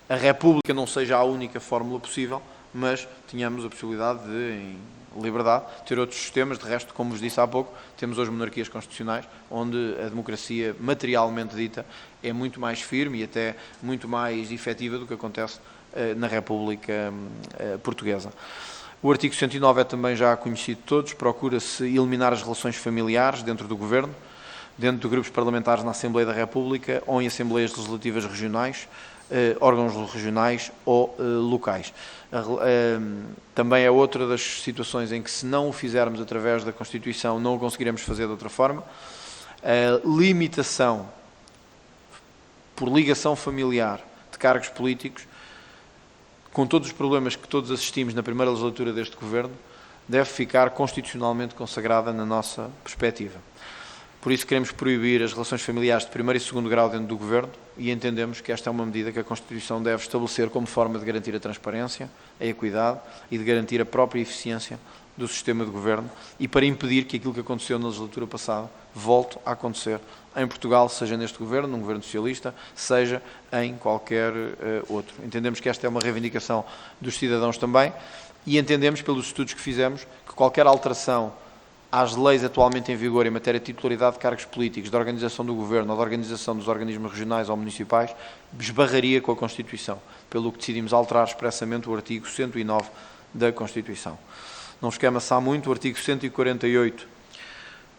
Speaker 2: a República não seja a única fórmula possível, mas tenhamos a possibilidade de, em liberdade, ter outros sistemas. De resto, como vos disse há pouco, temos hoje monarquias constitucionais, onde a democracia materialmente dita é muito mais firme e até muito mais efetiva do que acontece na República Portuguesa. O artigo 109 é também já conhecido de todos, procura-se eliminar as relações familiares dentro do Governo, dentro de grupos parlamentares na Assembleia da República ou em Assembleias Legislativas Regionais, órgãos regionais ou locais. Também é outra das situações em que, se não o fizermos através da Constituição, não o conseguiremos fazer de outra forma. Limitação por ligação familiar de cargos políticos, com todos os problemas que todos assistimos na primeira legislatura deste Governo, deve ficar constitucionalmente consagrada na nossa perspectiva. Por isso queremos proibir as relações familiares de primeiro e segundo grau dentro do Governo e entendemos que esta é uma medida que a Constituição deve estabelecer como forma de garantir a transparência, a equidade e de garantir a própria eficiência do sistema de Governo e para impedir que aquilo que aconteceu na legislatura passada volte a acontecer em Portugal, seja neste Governo, num Governo socialista, seja em qualquer outro. Entendemos que esta é uma reivindicação dos cidadãos também e entendemos, pelos estudos que fizemos, que qualquer alteração às leis atualmente em vigor em matéria de titularidade de cargos políticos, de organização do Governo ou de organização dos organismos regionais ou municipais, esbarraria com a Constituição, pelo que decidimos alterar expressamente o artigo 109 da Constituição. Não vos quero amassar muito, o artigo 148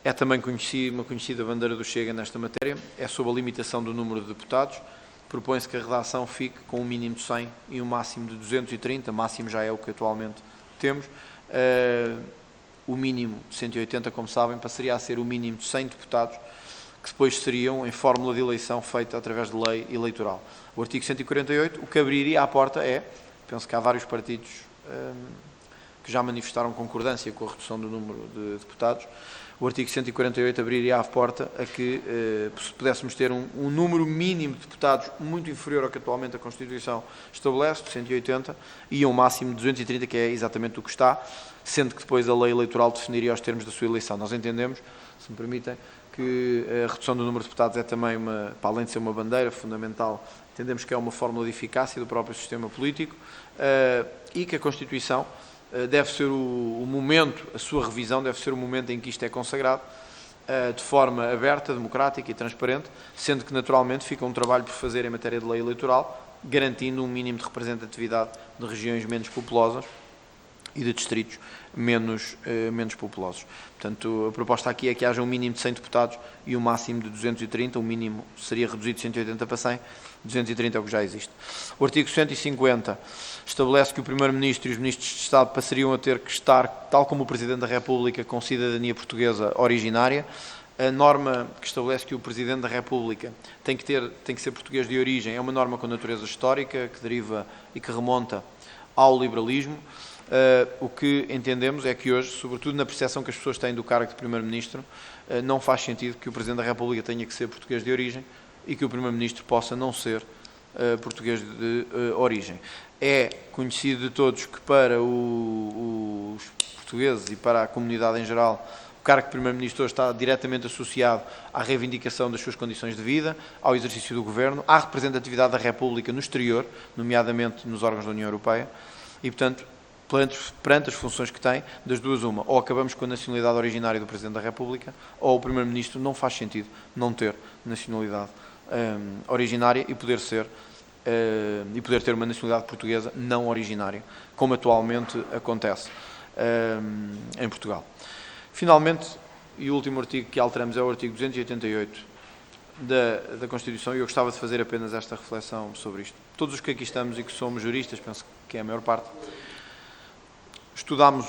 Speaker 2: é também uma conhecida bandeira do Chega nesta matéria, é sobre a limitação do número de deputados, propõe-se que a redação fique com um mínimo de 100 e um máximo de 230, máximo já é o que atualmente temos. O mínimo de 180, como sabem, passaria a ser o mínimo de 100 deputados, que depois seriam em fórmula de eleição feita através de lei eleitoral. O artigo 148, o que abriria à porta penso que há vários partidos que já manifestaram concordância com a redução do número de deputados, o artigo 148 abriria à porta a que pudéssemos ter um número mínimo de deputados muito inferior ao que atualmente a Constituição estabelece, de 180, e um máximo de 230, que é exatamente o que está, sendo que depois a lei eleitoral definiria os termos da sua eleição. Nós entendemos, se me permitem, que a redução do número de deputados é também, para além de ser uma bandeira fundamental, entendemos que é uma fórmula de eficácia do próprio sistema político e que a Constituição deve ser o momento, a sua revisão deve ser o momento em que isto é consagrado, de forma aberta, democrática e transparente, sendo que naturalmente fica um trabalho por fazer em matéria de lei eleitoral, garantindo um mínimo de representatividade de regiões menos populosas e de distritos menos populosos. Portanto, a proposta aqui é que haja um mínimo de 100 deputados e um máximo de 230, o mínimo seria reduzido de 180 para 100, 230 é o que já existe. O artigo 150 estabelece que o Primeiro-Ministro e os Ministros de Estado passariam a ter que estar, tal como o Presidente da República, com cidadania portuguesa originária. A norma que estabelece que o Presidente da República tem que ser português de origem é uma norma com natureza histórica, que deriva e que remonta ao liberalismo. O que entendemos é que hoje, sobretudo na percepção que as pessoas têm do cargo de Primeiro-Ministro, não faz sentido que o Presidente da República tenha que ser português de origem e que o Primeiro-Ministro possa não ser português de origem. É conhecido de todos que para os portugueses e para a comunidade em geral, o cargo de Primeiro-Ministro está diretamente associado à reivindicação das suas condições de vida, ao exercício do Governo, à representatividade da República no exterior, nomeadamente nos órgãos da União Europeia, e, portanto, perante as funções que tem, das duas uma, ou acabamos com a nacionalidade originária do Presidente da República, ou o Primeiro-Ministro não faz sentido não ter nacionalidade originária e poder ter uma nacionalidade portuguesa não originária, como atualmente acontece em Portugal. Finalmente, e o último artigo que alteramos é o artigo 288 da Constituição, e eu gostava de fazer apenas esta reflexão sobre isto. Todos os que aqui estamos e que somos juristas, penso que é a maior parte, estudámos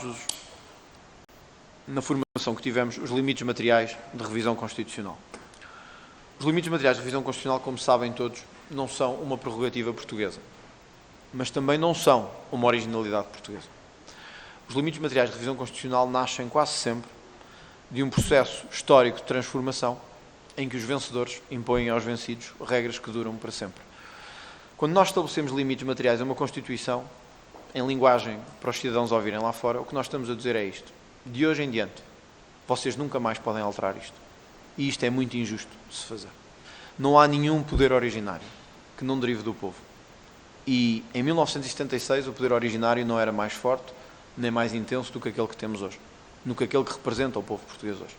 Speaker 2: na formação que tivemos os limites materiais de revisão constitucional. Os limites materiais de revisão constitucional, como sabem todos, não são uma prerrogativa portuguesa, mas também não são uma originalidade portuguesa. Os limites materiais de revisão constitucional nascem quase sempre de um processo histórico de transformação em que os vencedores impõem aos vencidos regras que duram para sempre. Quando nós estabelecemos limites materiais a uma Constituição, em linguagem para os cidadãos ouvirem lá fora, o que nós estamos a dizer é isto: de hoje em diante, vocês nunca mais podem alterar isto. E isto é muito injusto de se fazer. Não há nenhum poder originário que não derive do povo. E em 1976 o poder originário não era mais forte, nem mais intenso do que aquele que temos hoje, do que aquele que representa o povo português hoje.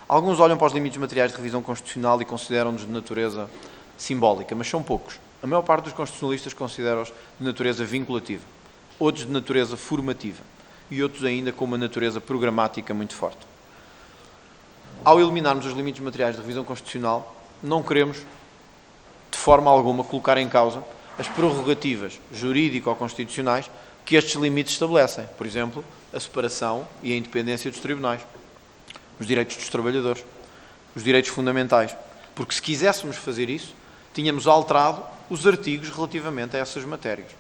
Speaker 2: Alguns olham para os limites materiais de revisão constitucional e consideram-nos de natureza simbólica, mas são poucos. A maior parte dos constitucionalistas considera-os de natureza vinculativa, outros de natureza formativa e outros ainda com uma natureza programática muito forte. Ao eliminarmos os limites materiais de revisão constitucional, não queremos, de forma alguma, colocar em causa as prerrogativas jurídico-constitucionais que estes limites estabelecem. Por exemplo, a separação e a independência dos tribunais, os direitos dos trabalhadores, os direitos fundamentais. Porque se quiséssemos fazer isso, tínhamos alterado os artigos relativamente a essas matérias.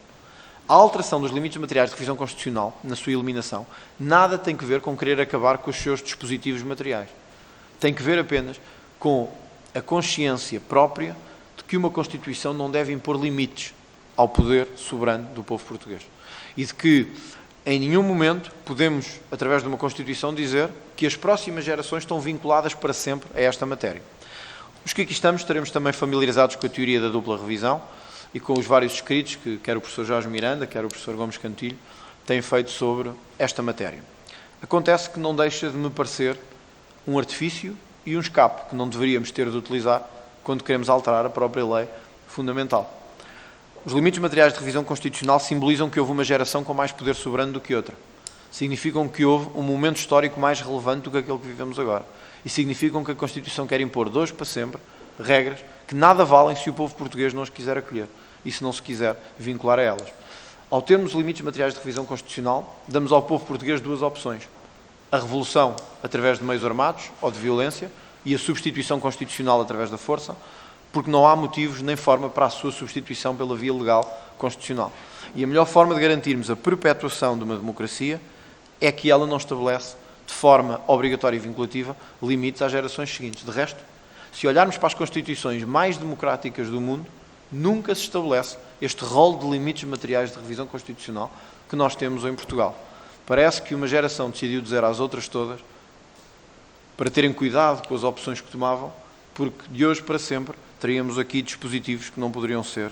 Speaker 2: A alteração dos limites materiais de revisão constitucional, na sua eliminação, nada tem que ver com querer acabar com os seus dispositivos materiais. Tem que ver apenas com a consciência própria de que uma Constituição não deve impor limites ao poder soberano do povo português. E de que, em nenhum momento, podemos, através de uma Constituição, dizer que as próximas gerações estão vinculadas para sempre a esta matéria. Os que aqui estamos estaremos também familiarizados com a teoria da dupla revisão e com os vários escritos que quer o professor Jorge Miranda, quer o professor Gomes Cantilho, têm feito sobre esta matéria. Acontece que não deixa de me parecer um artifício e um escape que não deveríamos ter de utilizar quando queremos alterar a própria lei fundamental. Os limites materiais de revisão constitucional simbolizam que houve uma geração com mais poder soberano do que outra. Significam que houve um momento histórico mais relevante do que aquele que vivemos agora. E significam que a Constituição quer impor de hoje para sempre regras que nada valem se o povo português não as quiser acolher e se não se quiser vincular a elas. Ao termos limites materiais de revisão constitucional, damos ao povo português duas opções. A revolução através de meios armados ou de violência e a substituição constitucional através da força, porque não há motivos nem forma para a sua substituição pela via legal constitucional. E a melhor forma de garantirmos a perpetuação de uma democracia é que ela não estabelece, de forma obrigatória e vinculativa, limites às gerações seguintes. De resto, se olharmos para as constituições mais democráticas do mundo, nunca se estabelece este rol de limites materiais de revisão constitucional que nós temos em Portugal. Parece que uma geração decidiu dizer às outras todas para terem cuidado com as opções que tomavam, porque de hoje para sempre teríamos aqui dispositivos que não poderiam ser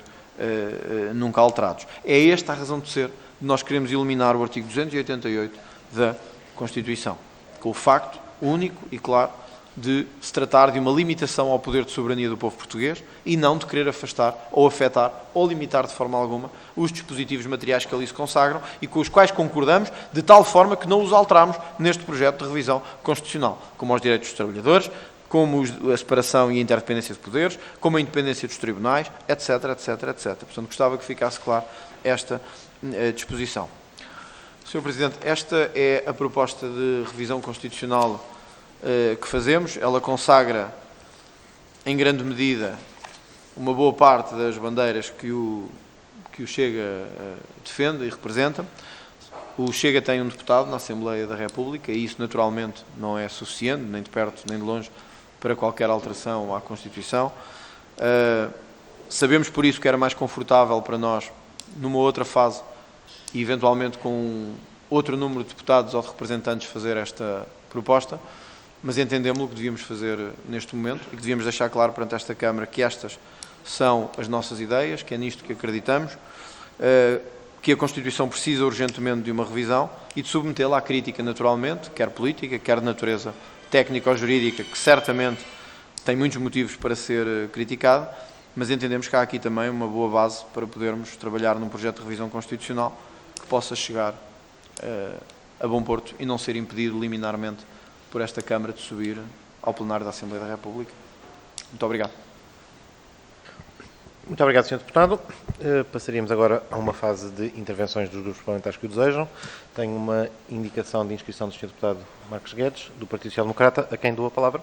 Speaker 2: nunca alterados. É esta a razão de ser de nós queremos eliminar o artigo 288 da Constituição, com o facto único e claro de se tratar de uma limitação ao poder de soberania do povo português e não de querer afastar ou afetar ou limitar de forma alguma os dispositivos materiais que ali se consagram e com os quais concordamos de tal forma que não os alteramos neste projeto de revisão constitucional, como os direitos dos trabalhadores, como a separação e a interdependência de poderes, como a independência dos tribunais, etc, etc, etc. Portanto, gostava que ficasse claro esta disposição. Sr. Presidente, esta é a proposta de revisão constitucional que fazemos. Ela consagra, em grande medida, uma boa parte das bandeiras que o Chega defende e representa. O Chega tem um deputado na Assembleia da República e isso, naturalmente, não é suficiente, nem de perto nem de longe, para qualquer alteração à Constituição. Sabemos, por isso, que era mais confortável para nós, numa outra fase, e eventualmente com outro número de deputados ou de representantes, fazer esta proposta, mas entendemos o que devíamos fazer neste momento e que devíamos deixar claro perante esta Câmara que estas são as nossas ideias, que é nisto que acreditamos, que a Constituição precisa urgentemente de uma revisão e de submetê-la à crítica, naturalmente, quer política, quer de natureza técnica ou jurídica, que certamente tem muitos motivos para ser criticada, mas entendemos que há aqui também uma boa base para podermos trabalhar num projeto de revisão constitucional que possa chegar a bom porto e não ser impedido liminarmente por esta Câmara de subir ao plenário da Assembleia da República. Muito obrigado.
Speaker 1: Muito obrigado, Sr. Deputado. Passaríamos agora a uma fase de intervenções dos grupos parlamentares que o desejam. Tenho uma indicação de inscrição do Sr. Deputado Marcos Guedes, do Partido Social Democrata, a quem dou a palavra.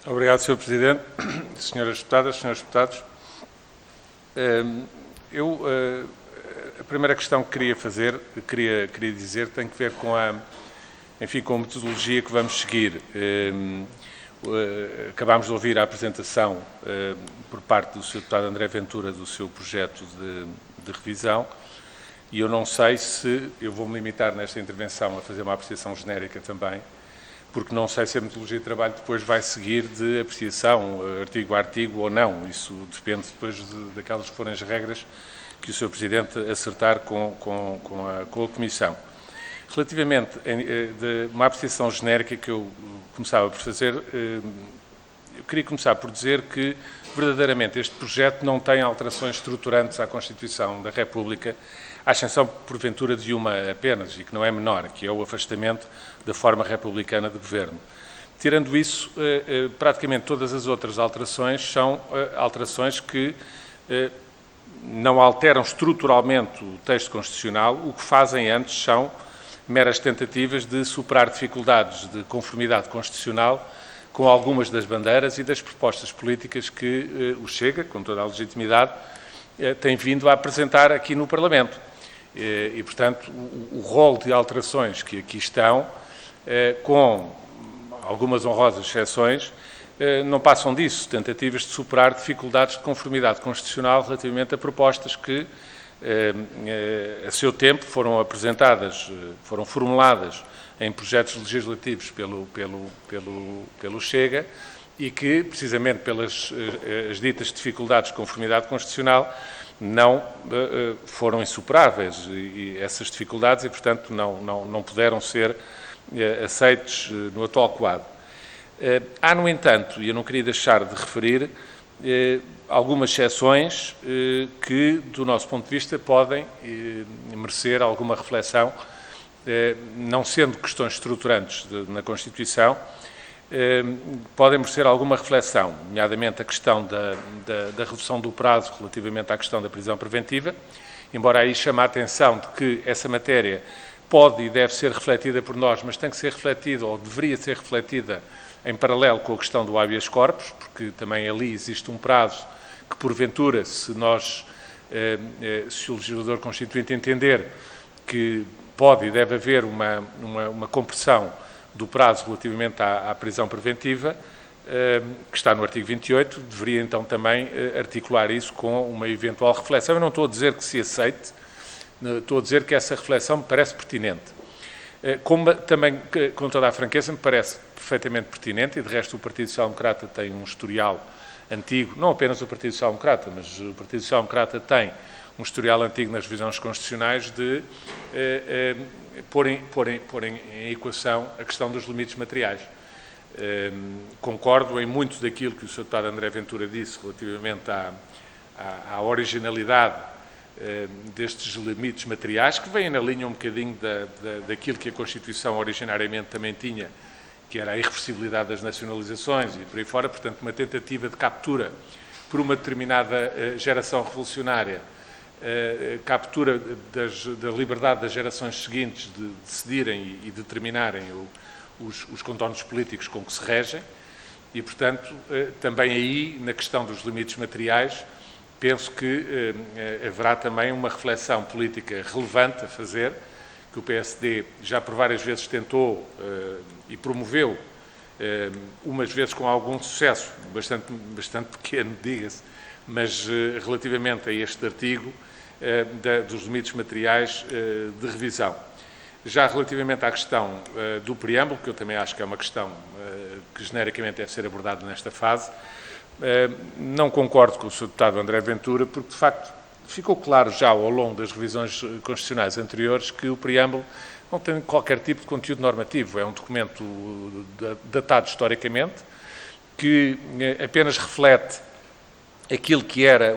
Speaker 3: Obrigado, Sr. Presidente. Senhoras deputadas, senhores deputados, a primeira questão que queria dizer tem que ver com a metodologia que vamos seguir. Acabámos de ouvir a apresentação por parte do Sr. Deputado André Ventura do seu projeto de revisão e eu não sei se eu vou-me limitar nesta intervenção a fazer uma apreciação genérica também, porque não sei se a metodologia de trabalho depois vai seguir de apreciação artigo a artigo ou não. Isso depende depois daquelas que forem as regras que o Sr. Presidente acertar com a Comissão. Relativamente a uma apreciação genérica que eu começava por fazer, eu queria começar por dizer que, verdadeiramente, este projeto não tem alterações estruturantes à Constituição da República, à exceção, porventura, de uma apenas, e que não é menor, que é o afastamento da forma republicana de governo. Tirando isso, praticamente todas as outras alterações são alterações que não alteram estruturalmente o texto constitucional, o que fazem antes são meras tentativas de superar dificuldades de conformidade constitucional com algumas das bandeiras e das propostas políticas que o Chega, com toda a legitimidade, tem vindo a apresentar aqui no Parlamento. E, portanto, o rol de alterações que aqui estão com algumas honrosas exceções, não passam disso, tentativas de superar dificuldades de conformidade constitucional relativamente a propostas que, a seu tempo, foram apresentadas, foram formuladas em projetos legislativos pelo Chega e que, precisamente pelas as ditas dificuldades de conformidade constitucional, não foram insuperáveis e essas dificuldades e, portanto, não puderam ser aceites no atual quadro. Há, no entanto, e eu não queria deixar de referir, algumas exceções que, do nosso ponto de vista, podem merecer alguma reflexão, não sendo questões estruturantes na Constituição, podem merecer alguma reflexão, nomeadamente a questão da redução do prazo relativamente à questão da prisão preventiva, embora aí chame a atenção de que essa matéria pode e deve ser refletida por nós, mas tem que ser refletida, ou deveria ser refletida, em paralelo com a questão do habeas corpus, porque também ali existe um prazo que, porventura, se o legislador constituinte entender que pode e deve haver uma compressão do prazo relativamente à prisão preventiva, que está no artigo 28, deveria então também articular isso com uma eventual reflexão. Eu não estou a dizer que se aceite, estou a dizer que essa reflexão me parece pertinente. Como também, com toda a franqueza, me parece perfeitamente pertinente, e de resto o Partido Social Democrata tem um historial antigo, não apenas o Partido Social Democrata, mas o Partido Social Democrata tem um historial antigo nas revisões constitucionais de pôr em equação a questão dos limites materiais. Concordo em muito daquilo que o Sr. Deputado André Ventura disse relativamente à originalidade destes limites materiais, que vêm na linha um bocadinho daquilo que a Constituição originariamente também tinha, que era a irreversibilidade das nacionalizações e por aí fora, portanto, uma tentativa de captura por uma determinada geração revolucionária, captura da liberdade das gerações seguintes de decidirem e determinarem os contornos políticos com que se regem e, portanto, também aí, na questão dos limites materiais, penso que haverá também uma reflexão política relevante a fazer, que o PSD já por várias vezes tentou e promoveu, umas vezes com algum sucesso, bastante pequeno, diga-se, mas relativamente a este artigo dos limites materiais de revisão. Já relativamente à questão do preâmbulo, que eu também acho que é uma questão que genericamente deve ser abordada nesta fase, não concordo com o Sr. Deputado André Ventura, porque, de facto, ficou claro já ao longo das revisões constitucionais anteriores que o preâmbulo não tem qualquer tipo de conteúdo normativo. É um documento datado historicamente, que apenas reflete aquilo que era,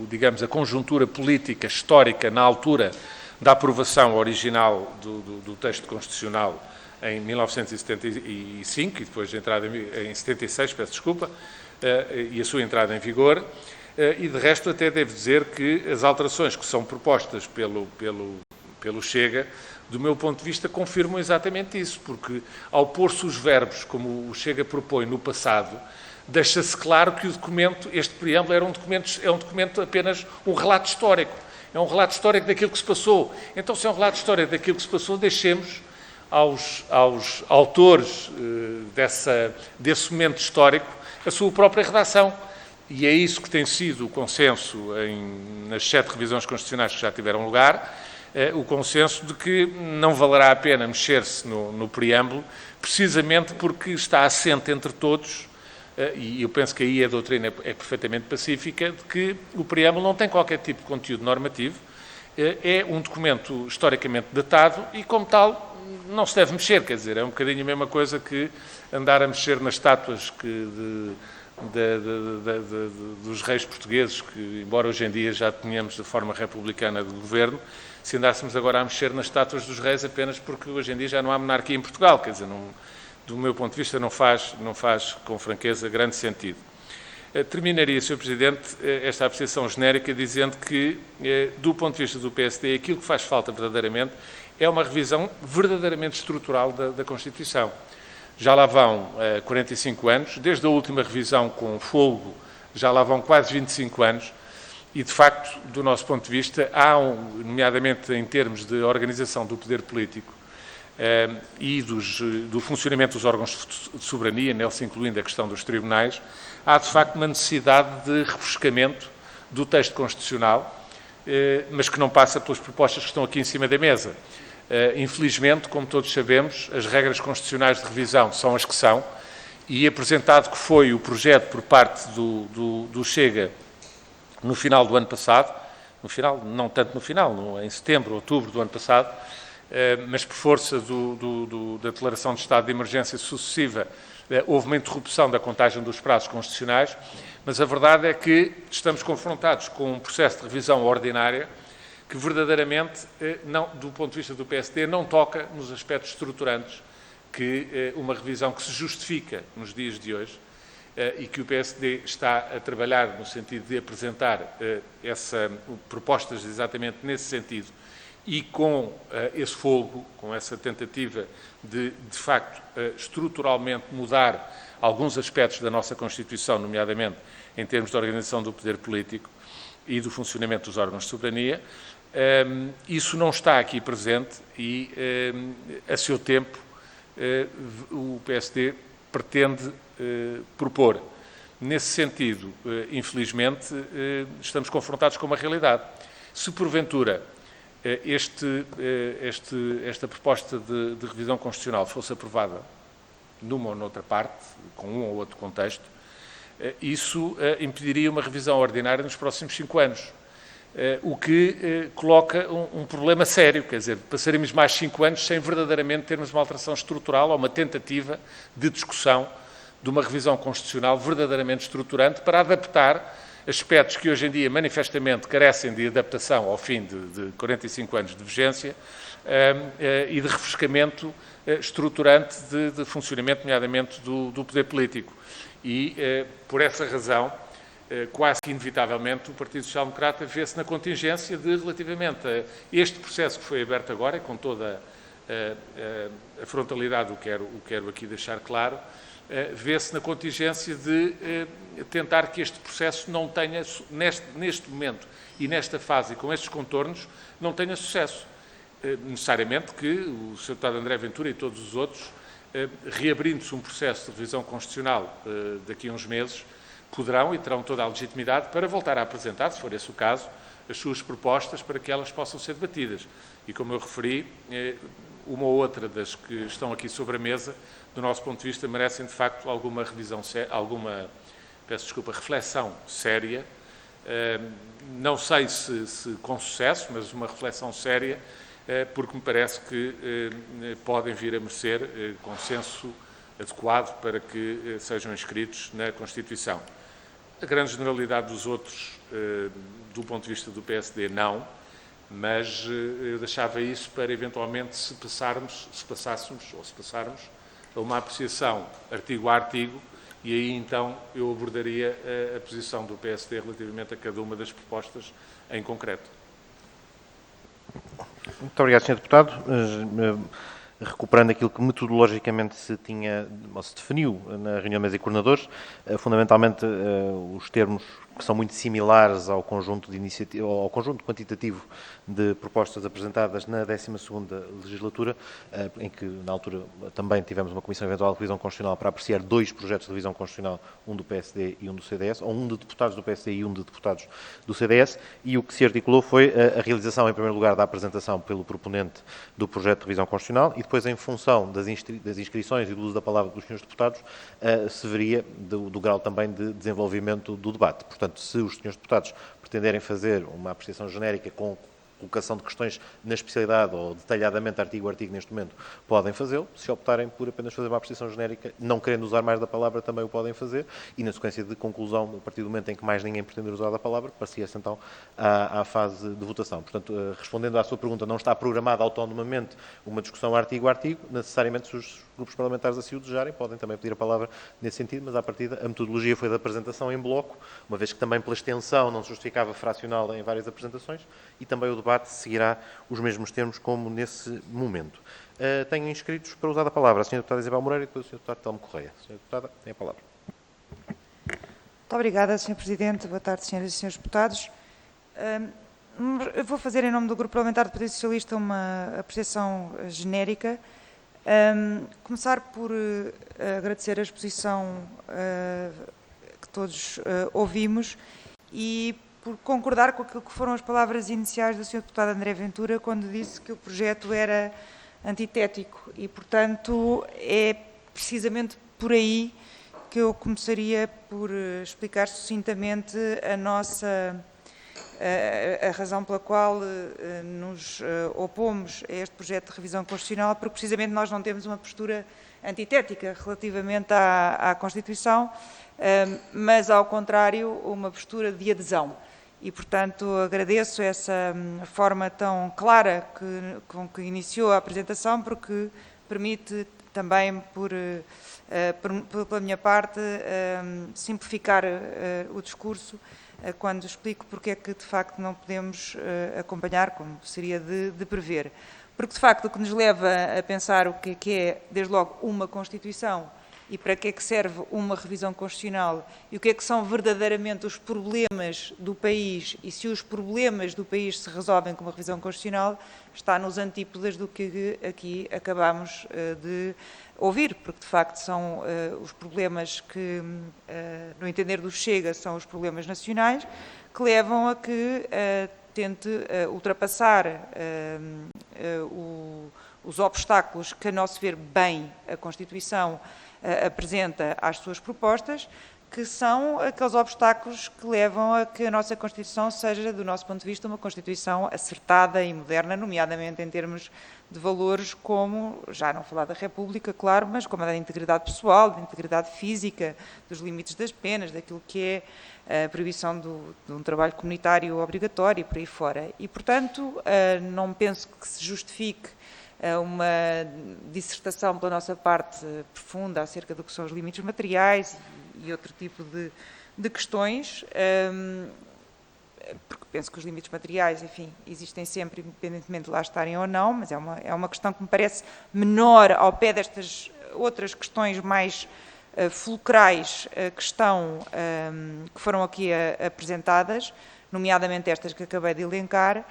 Speaker 3: digamos, a conjuntura política histórica na altura da aprovação original do texto constitucional em 1975 e depois de entrada em 76, peço desculpa, e a sua entrada em vigor, e de resto até devo dizer que as alterações que são propostas pelo Chega, do meu ponto de vista, confirmam exatamente isso, porque ao pôr-se os verbos, como o Chega propõe no passado, deixa-se claro que o documento, este preâmbulo, é um documento apenas um relato histórico. É um relato histórico daquilo que se passou. Então, se é um relato histórico daquilo que se passou, deixemos aos autores desse momento histórico a sua própria redação. E é isso que tem sido o consenso nas 7 revisões constitucionais que já tiveram lugar, o consenso de que não valerá a pena mexer-se no preâmbulo, precisamente porque está assente entre todos, e eu penso que aí a doutrina é perfeitamente pacífica, de que o preâmbulo não tem qualquer tipo de conteúdo normativo, é um documento historicamente datado e, como tal, não se deve mexer, quer dizer, é um bocadinho a mesma coisa que andar a mexer nas estátuas dos reis portugueses, que, embora hoje em dia já tenhamos de forma republicana de governo, se andássemos agora a mexer nas estátuas dos reis apenas porque hoje em dia já não há monarquia em Portugal, quer dizer, do meu ponto de vista não faz com franqueza grande sentido. Terminaria, Sr. Presidente, esta apreciação genérica dizendo que, do ponto de vista do PSD, aquilo que faz falta verdadeiramente é uma revisão verdadeiramente estrutural da Constituição. Já lá vão 45 anos, desde a última revisão com folgo, já lá vão quase 25 anos, e, de facto, do nosso ponto de vista, há, nomeadamente em termos de organização do poder político, e do funcionamento dos órgãos de soberania, nele-se incluindo a questão dos tribunais, há de facto uma necessidade de refrescamento do texto constitucional, mas que não passa pelas propostas que estão aqui em cima da mesa. Infelizmente, como todos sabemos, as regras constitucionais de revisão são as que são, e apresentado que foi o projeto por parte do Chega no final do ano passado, no final, não tanto no final, em setembro, outubro do ano passado, mas por força da declaração de estado de emergência sucessiva, houve uma interrupção da contagem dos prazos constitucionais, mas a verdade é que estamos confrontados com um processo de revisão ordinária que verdadeiramente, do ponto de vista do PSD, não toca nos aspectos estruturantes que uma revisão que se justifica nos dias de hoje e que o PSD está a trabalhar no sentido de apresentar propostas exatamente nesse sentido e com esse fogo, com essa tentativa de facto, estruturalmente mudar alguns aspectos da nossa Constituição, nomeadamente em termos de organização do poder político e do funcionamento dos órgãos de soberania, isso não está aqui presente e, a seu tempo, o PSD pretende propor. Nesse sentido, infelizmente, estamos confrontados com uma realidade. Se, porventura, esta proposta de revisão constitucional fosse aprovada numa ou noutra parte, com um ou outro contexto, isso impediria uma revisão ordinária nos próximos 5 anos. O que coloca um problema sério, quer dizer, passaremos mais 5 anos sem verdadeiramente termos uma alteração estrutural ou uma tentativa de discussão de uma revisão constitucional verdadeiramente estruturante para adaptar aspectos que hoje em dia manifestamente carecem de adaptação ao fim de 45 anos de vigência e de refrescamento estruturante de funcionamento, nomeadamente, do poder político. E, por essa razão, quase que inevitavelmente, o Partido Social Democrata vê-se na contingência de, relativamente a este processo que foi aberto agora, e com toda a frontalidade o quero aqui deixar claro, vê-se na contingência de tentar que este processo não tenha, neste momento e nesta fase, e com estes contornos, não tenha sucesso. Necessariamente que o Sr. Deputado André Ventura e todos os outros, reabrindo-se um processo de revisão constitucional daqui a uns meses, poderão e terão toda a legitimidade para voltar a apresentar, se for esse o caso, as suas propostas para que elas possam ser debatidas. E, como eu referi, uma ou outra das que estão aqui sobre a mesa, do nosso ponto de vista, merecem, de facto, alguma revisão, reflexão séria. Não sei se com sucesso, mas uma reflexão séria, porque me parece que podem vir a merecer consenso adequado para que sejam inscritos na Constituição. A grande generalidade dos outros, do ponto de vista do PSD, não, mas eu deixava isso para, eventualmente, se passássemos a uma apreciação artigo a artigo, e aí, então, eu abordaria a posição do PSD relativamente a cada uma das propostas em concreto.
Speaker 1: Muito obrigado, Sr. Deputado. Recuperando aquilo que metodologicamente se definiu na reunião de mesa e coordenadores, fundamentalmente os termos que são muito similares ao conjunto ao conjunto quantitativo de propostas apresentadas na 12ª legislatura, em que, na altura, também tivemos uma Comissão Eventual de Revisão Constitucional para apreciar 2 projetos de revisão constitucional, um do PSD e um do CDS, ou um de deputados do PSD e um de deputados do CDS, e o que se articulou foi a realização, em primeiro lugar, da apresentação pelo proponente do projeto de revisão constitucional, e depois, em função das inscrições e do uso da palavra dos senhores deputados, se veria do grau também de desenvolvimento do debate. Portanto, se os senhores deputados pretenderem fazer uma apreciação genérica com colocação de questões na especialidade ou detalhadamente artigo a artigo neste momento, podem fazê-lo. Se optarem por apenas fazer uma apreciação genérica, não querendo usar mais da palavra, também o podem fazer. E na sequência de conclusão, a partir do momento em que mais ninguém pretender usar da palavra, passaria-se então à fase de votação. Portanto, respondendo à sua pergunta, não está programada autonomamente uma discussão artigo a artigo. Necessariamente, se os grupos parlamentares assim o desejarem, podem também pedir a palavra nesse sentido, mas à partida a metodologia foi da apresentação em bloco, uma vez que também pela extensão não se justificava fracional em várias apresentações, e também o debate seguirá os mesmos termos como nesse momento. Tenho inscritos para usar a palavra a Sra. Deputada Isabel Moreira e depois o Sr. Deputado Telmo Correia. Sra. Deputada, tem a palavra.
Speaker 4: Muito obrigada, Sr. Presidente. Boa tarde, Sras. e Srs. Deputados. Eu vou fazer, em nome do Grupo Parlamentar do Partido Socialista, uma apreciação genérica Começar por agradecer a exposição que todos ouvimos e por concordar com aquilo que foram as palavras iniciais do Sr. Deputado André Ventura, quando disse que o projeto era antitético e, portanto, é precisamente por aí que eu começaria por explicar sucintamente a razão pela qual nos opomos a este projeto de revisão constitucional, porque precisamente nós não temos uma postura antitética relativamente à Constituição, mas, ao contrário, uma postura de adesão. E, portanto, agradeço essa forma tão clara com que iniciou a apresentação, porque permite também, pela minha parte, simplificar o discurso quando explico porque é que, de facto, não podemos acompanhar, como seria de prever. Porque, de facto, o que nos leva a pensar o que é, desde logo, uma Constituição e para que é que serve uma revisão constitucional e o que é que são verdadeiramente os problemas do país e se os problemas do país se resolvem com uma revisão constitucional, está nos antípodas do que aqui acabamos de ouvir, porque de facto são os problemas que, no entender do Chega, são os problemas nacionais, que levam a que tente ultrapassar os obstáculos que, a nosso ver, bem a Constituição apresenta às suas propostas, que são aqueles obstáculos que levam a que a nossa Constituição seja, do nosso ponto de vista, uma Constituição acertada e moderna, nomeadamente em termos de valores como, já não falar da República, claro, mas como a da integridade pessoal, da integridade física, dos limites das penas, daquilo que é a proibição de um trabalho comunitário obrigatório e por aí fora. E, portanto, não penso que se justifique uma dissertação pela nossa parte profunda acerca do que são os limites materiais e outro tipo de questões, porque penso que os limites materiais, enfim, existem sempre, independentemente de lá estarem ou não, mas é uma questão que me parece menor ao pé destas outras questões mais fulcrais que foram aqui apresentadas, nomeadamente estas que acabei de elencar,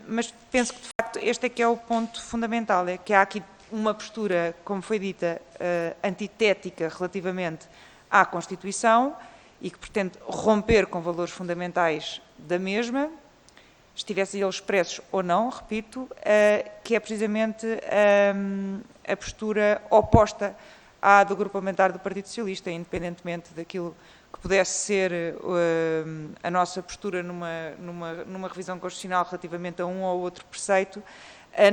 Speaker 4: mas penso que, de facto, este é que é o ponto fundamental, é que há aqui uma postura, como foi dita, antitética relativamente à Constituição e que pretende romper com valores fundamentais da mesma, estivessem eles expressos ou não, repito, que é precisamente a postura oposta à do Grupo Parlamentar do Partido Socialista, independentemente daquilo que pudesse ser a nossa postura numa revisão constitucional relativamente a um ou outro preceito, a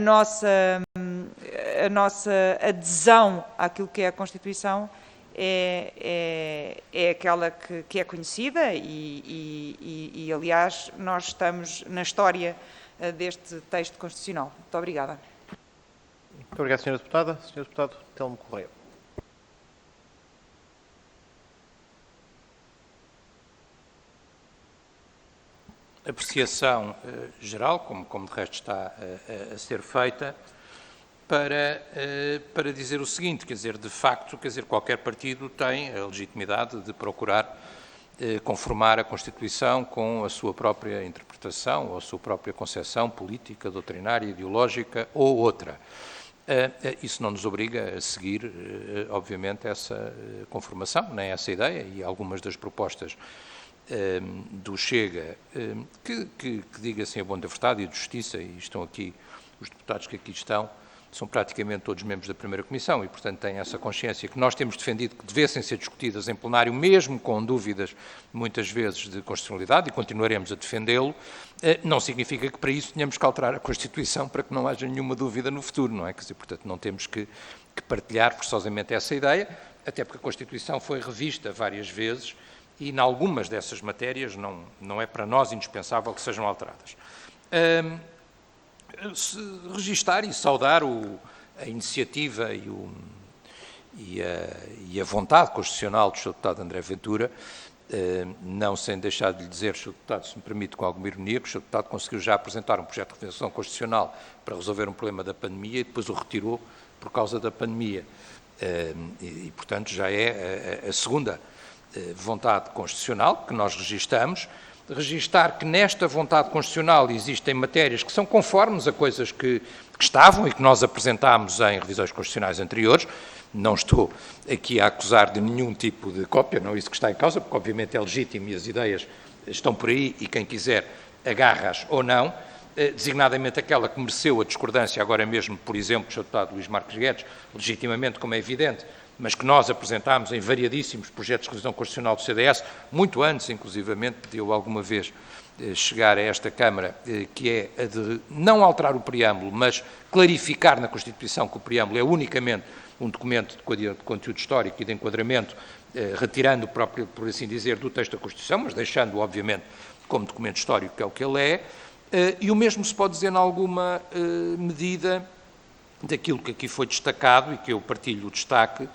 Speaker 4: nossa adesão àquilo que é a Constituição é aquela que é conhecida e, aliás, nós estamos na história deste texto constitucional. Muito obrigada.
Speaker 1: Muito obrigado, Sra. Deputada. Sr. Deputado Telmo Correia.
Speaker 5: Apreciação geral, como de resto está a ser feita, para dizer o seguinte, quer dizer, de facto, qualquer partido tem a legitimidade de procurar conformar a Constituição com a sua própria interpretação ou a sua própria concepção política, doutrinária, ideológica ou outra. Isso não nos obriga a seguir, obviamente, essa conformação, nem essa ideia, e algumas das propostas do Chega, que diga-se a bom da verdade e de justiça, e estão aqui, os deputados que aqui estão, são praticamente todos membros da primeira comissão e, portanto, têm essa consciência que nós temos defendido que devessem ser discutidas em plenário, mesmo com dúvidas, muitas vezes, de constitucionalidade, e continuaremos a defendê-lo, não significa que para isso tenhamos que alterar a Constituição para que não haja nenhuma dúvida no futuro, não é? Quer dizer, portanto, não temos que partilhar forçosamente essa ideia, até porque a Constituição foi revista várias vezes e, em algumas dessas matérias, não é para nós indispensável que sejam alteradas. Registar e saudar a iniciativa e a vontade constitucional do Sr. Deputado André Ventura, não sem deixar de lhe dizer, Sr. Deputado, se me permite, com alguma ironia, que o Sr. Deputado conseguiu já apresentar um projeto de revisão constitucional para resolver um problema da pandemia e depois o retirou por causa da pandemia. E portanto, já é a segunda vontade constitucional que nós registamos registar que nesta vontade constitucional existem matérias que são conformes a coisas que estavam e que nós apresentámos em revisões constitucionais anteriores. Não estou aqui a acusar de nenhum tipo de cópia, não é isso que está em causa, porque obviamente é legítimo e as ideias estão por aí e quem quiser agarra-as ou não, designadamente aquela que mereceu a discordância agora mesmo, por exemplo, do Sr. Deputado Luís Marques Guedes, legitimamente, como é evidente, mas que nós apresentámos em variadíssimos projetos de revisão constitucional do CDS, muito antes, inclusivamente, de eu alguma vez chegar a esta Câmara, que é a de não alterar o preâmbulo, mas clarificar na Constituição que o preâmbulo é unicamente um documento de conteúdo histórico e de enquadramento, retirando o próprio, por assim dizer, do texto da Constituição, mas deixando-o, obviamente, como documento histórico, que é o que ele é, e o mesmo se pode dizer, em alguma medida, daquilo que aqui foi destacado e que eu partilho o destaque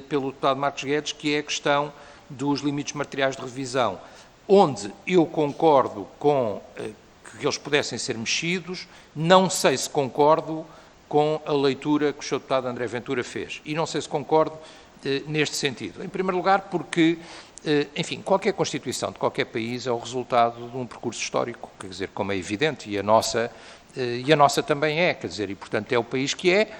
Speaker 5: pelo deputado Marques Guedes, que é a questão dos limites materiais de revisão, onde eu concordo com que eles pudessem ser mexidos, não sei se concordo com a leitura que o Sr. Deputado André Ventura fez. E não sei se concordo neste sentido. Em primeiro lugar, porque, enfim, qualquer Constituição de qualquer país é o resultado de um percurso histórico, quer dizer, como é evidente, e a nossa também é, quer dizer, e portanto é o país que é,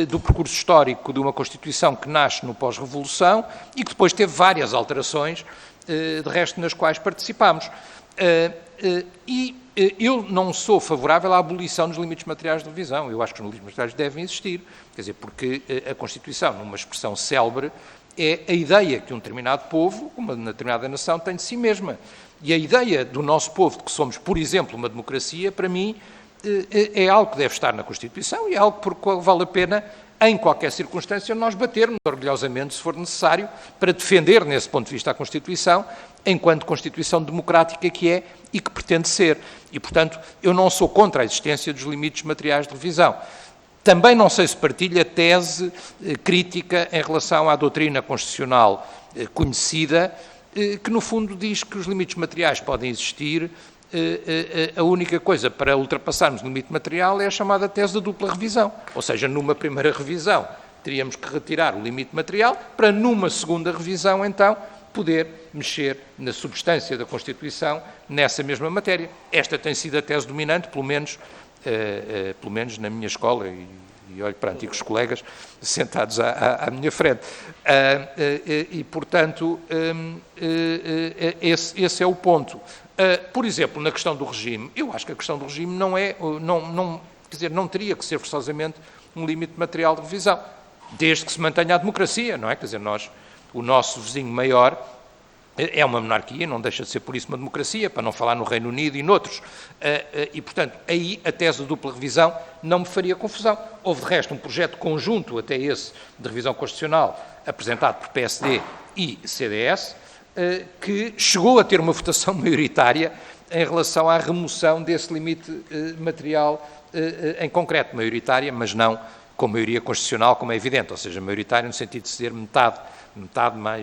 Speaker 5: do percurso histórico de uma Constituição que nasce no pós-revolução e que depois teve várias alterações, de resto nas quais participámos. E eu não sou favorável à abolição dos limites materiais de revisão, eu acho que os limites materiais devem existir, quer dizer, porque a Constituição, numa expressão célebre, é a ideia que um determinado povo, uma determinada nação, tem de si mesma. E a ideia do nosso povo, de que somos, por exemplo, uma democracia, para mim, é algo que deve estar na Constituição e é algo por qual vale a pena, em qualquer circunstância, nós batermos orgulhosamente, se for necessário, para defender, nesse ponto de vista, a Constituição, enquanto Constituição democrática que é e que pretende ser. E, portanto, eu não sou contra a existência dos limites materiais de revisão. Também não sei se partilha a tese crítica em relação à doutrina constitucional conhecida, que, no fundo, diz que os limites materiais podem existir. A única coisa para ultrapassarmos o limite material é a chamada tese da dupla revisão. Ou seja, numa primeira revisão teríamos que retirar o limite material para, numa segunda revisão, então, poder mexer na substância da Constituição nessa mesma matéria. Esta tem sido a tese dominante, pelo menos na minha escola, e olho para antigos colegas sentados à minha frente. E, portanto, esse é o ponto. Por exemplo, na questão do regime, eu acho que a questão do regime não teria que ser forçosamente um limite material de revisão, desde que se mantenha a democracia, não é? Quer dizer, o nosso vizinho maior é uma monarquia, não deixa de ser por isso uma democracia, para não falar no Reino Unido e noutros. E, portanto, aí a tese de dupla revisão não me faria confusão. Houve, de resto, um projeto conjunto, até esse, de revisão constitucional, apresentado por PSD e CDS, que chegou a ter uma votação maioritária em relação à remoção desse limite material em concreto, maioritária, mas não com maioria constitucional, como é evidente, ou seja, maioritária no sentido de ser metade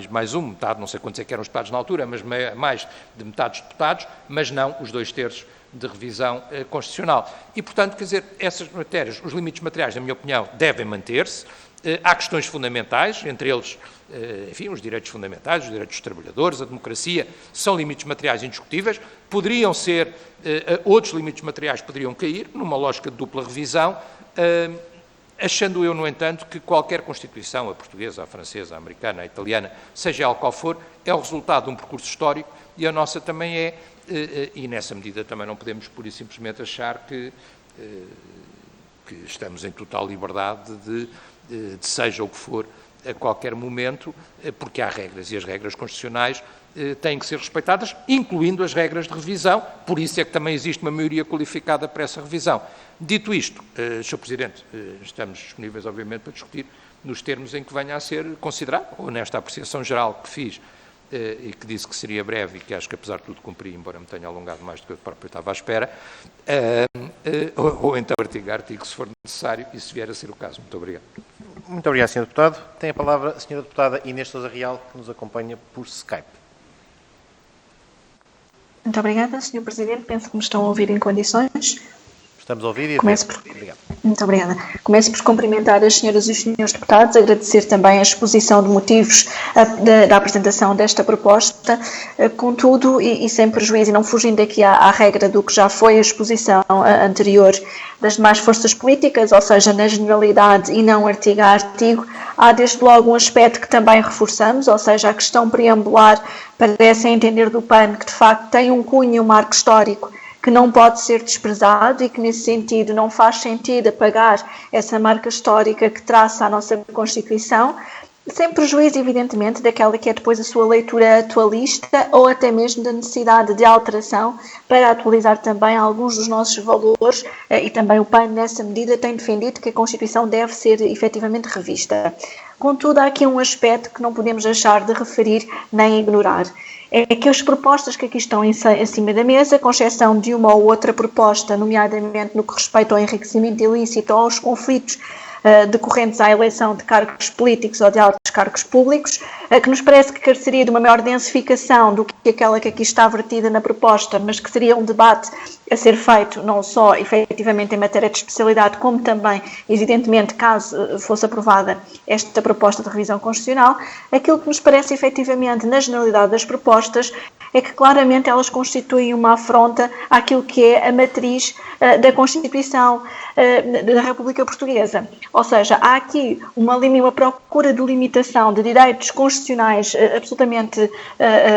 Speaker 5: mais um, metade, não sei quantos é que eram os deputados na altura, mas mais de metade dos deputados, mas não os 2/3 de revisão constitucional. E, portanto, quer dizer, essas matérias, os limites materiais, na minha opinião, devem manter-se. Há questões fundamentais, entre eles, enfim, os direitos fundamentais, os direitos dos trabalhadores, a democracia, são limites materiais indiscutíveis, poderiam ser, outros limites materiais poderiam cair, numa lógica de dupla revisão, achando eu, no entanto, que qualquer Constituição, a portuguesa, a francesa, a americana, a italiana, seja ela qual for, é o resultado de um percurso histórico e a nossa também é, e nessa medida também não podemos pura e simplesmente achar que estamos em total liberdade de seja o que for, a qualquer momento, porque há regras e as regras constitucionais têm que ser respeitadas, incluindo as regras de revisão, por isso é que também existe uma maioria qualificada para essa revisão. Dito isto, Sr. Presidente, estamos disponíveis, obviamente, para discutir nos termos em que venha a ser considerado, ou nesta apreciação geral que fiz e que disse que seria breve e que acho que, apesar de tudo, cumpri, embora me tenha alongado mais do que eu próprio estava à espera, ou então artigo, se for necessário, e se vier a ser o caso. Muito obrigado.
Speaker 1: Muito obrigado, Sr. Deputado. Tem a palavra a Sra. Deputada Inês Sousa Real, que nos acompanha por Skype.
Speaker 6: Muito obrigada, Sr. Presidente. Penso que me estão a ouvir em condições.
Speaker 1: Estamos a ouvir e a
Speaker 6: Começo
Speaker 1: ver.
Speaker 6: por...
Speaker 1: Obrigado.
Speaker 6: Muito obrigada. Começo por cumprimentar as senhoras e os senhores deputados, agradecer também a exposição de motivos da apresentação desta proposta, contudo, e sem prejuízo, e não fugindo aqui à regra do que já foi a exposição anterior das demais forças políticas, ou seja, na generalidade e não artigo a artigo, há desde logo um aspecto que também reforçamos, ou seja, a questão preambular parece entender do PAN que de facto tem um cunho, um marco histórico que não pode ser desprezado e que nesse sentido não faz sentido apagar essa marca histórica que traça a nossa Constituição, sem prejuízo, evidentemente, daquela que é depois a sua leitura atualista ou até mesmo da necessidade de alteração para atualizar também alguns dos nossos valores e também o PAN, nessa medida, tem defendido que a Constituição deve ser efetivamente revista. Contudo, há aqui um aspecto que não podemos deixar de referir nem ignorar. É que as propostas que aqui estão em cima da mesa, com exceção de uma ou outra proposta, nomeadamente no que respeita ao enriquecimento ilícito ou aos conflitos decorrentes à eleição de cargos políticos ou de altos cargos públicos, que nos parece que careceria de uma maior densificação do que aquela que aqui está vertida na proposta, mas que seria um debate a ser feito não só efetivamente em matéria de especialidade, como também, evidentemente, caso fosse aprovada esta proposta de revisão constitucional. Aquilo que nos parece efetivamente na generalidade das propostas é que claramente elas constituem uma afronta àquilo que é a matriz da Constituição da República Portuguesa. Ou seja, há aqui uma procura de limitação de direitos constitucionais absolutamente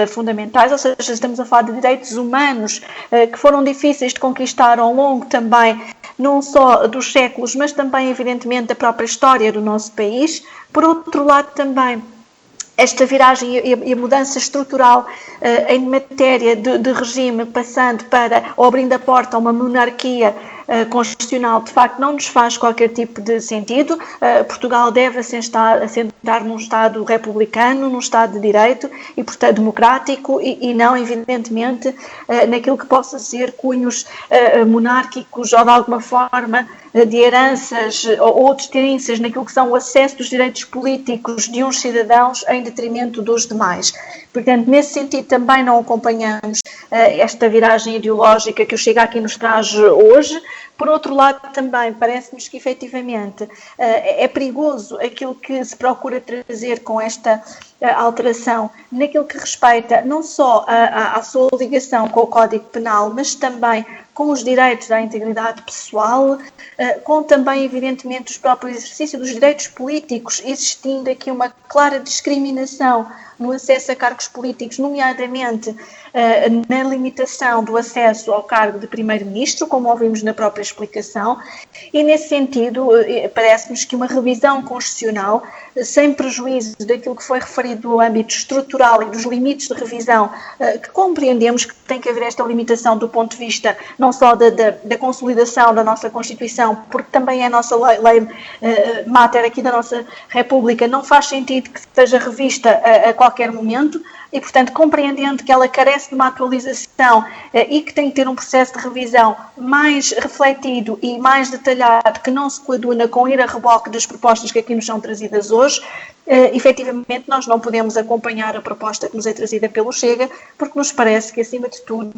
Speaker 6: fundamentais, ou seja, estamos a falar de direitos humanos que foram difíceis de conquistar ao longo também, não só dos séculos, mas também, evidentemente, da própria história do nosso país. Por outro lado, também, esta viragem e a mudança estrutural em matéria de regime, passando para, ou abrindo a porta a uma monarquia constitucional, de facto não nos faz qualquer tipo de sentido. Portugal deve assentar num Estado republicano, num Estado de Direito e, portanto, democrático e não, evidentemente, naquilo que possa ser cunhos monárquicos ou, de alguma forma, de heranças ou outras heranças naquilo que são o acesso dos direitos políticos de uns cidadãos em detrimento dos demais. Portanto, nesse sentido, também não acompanhamos esta viragem ideológica que o Chega aqui nos traz hoje. Por outro lado, também parece-nos que, efetivamente, é perigoso aquilo que se procura trazer com esta alteração naquilo que respeita não só à sua ligação com o Código Penal, mas também com os direitos à integridade pessoal, com também, evidentemente, os próprios exercícios dos direitos políticos, existindo aqui uma clara discriminação no acesso a cargos políticos, nomeadamente na limitação do acesso ao cargo de Primeiro-Ministro, como ouvimos na própria explicação, e nesse sentido parece-nos que uma revisão constitucional, sem prejuízo daquilo que foi referido no âmbito estrutural e dos limites de revisão, que compreendemos que tem que haver esta limitação do ponto de vista não só da consolidação da nossa Constituição, porque também é a nossa lei mater aqui da nossa República, não faz sentido que seja revista a qualquer momento, e, portanto, compreendendo que ela carece de uma atualização e que tem que ter um processo de revisão mais refletido e mais detalhado, que não se coaduna com ir a reboque das propostas que aqui nos são trazidas hoje, efetivamente nós não podemos acompanhar a proposta que nos é trazida pelo Chega, porque nos parece que, acima de tudo,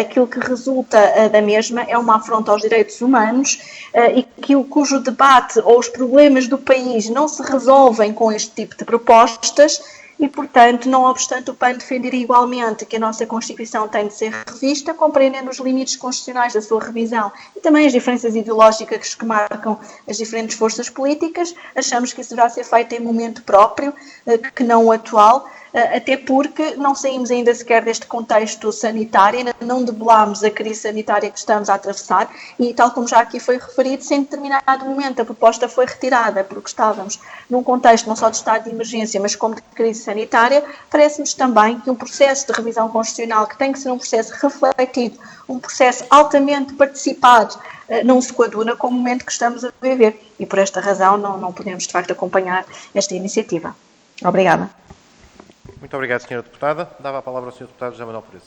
Speaker 6: aquilo que resulta da mesma é uma afronta aos direitos humanos e cujo debate ou os problemas do país não se resolvem com este tipo de propostas. E, portanto, não obstante o PAN defender igualmente que a nossa Constituição tem de ser revista, compreendendo os limites constitucionais da sua revisão e também as diferenças ideológicas que marcam as diferentes forças políticas, achamos que isso deverá ser feito em momento próprio, que não o atual, até porque não saímos ainda sequer deste contexto sanitário, ainda não debelámos a crise sanitária que estamos a atravessar e, tal como já aqui foi referido, sem determinado momento a proposta foi retirada, porque estávamos num contexto não só de estado de emergência, mas como de crise sanitária. Parece-nos também que um processo de revisão constitucional, que tem que ser um processo refletido, um processo altamente participado, não se coaduna com o momento que estamos a viver e, por esta razão, não podemos, de facto, acompanhar esta iniciativa. Obrigada.
Speaker 1: Muito obrigado, Sra. Deputada. Dava a palavra ao Sr. Deputado José Manuel Pureza.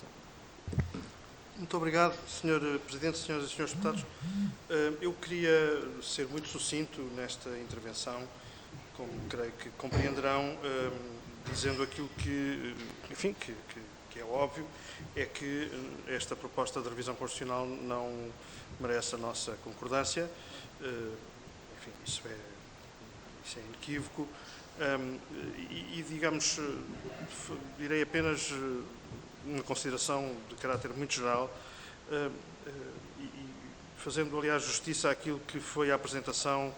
Speaker 7: Muito obrigado, Sr. Presidente, Senhoras e Senhores Deputados. Eu queria ser muito sucinto nesta intervenção, como creio que compreenderão, dizendo aquilo que, enfim, que que é óbvio, é que esta proposta de revisão constitucional não merece a nossa concordância. Enfim, isso é inequívoco. Digamos, direi apenas uma consideração de caráter muito geral, fazendo, aliás, justiça àquilo que foi a apresentação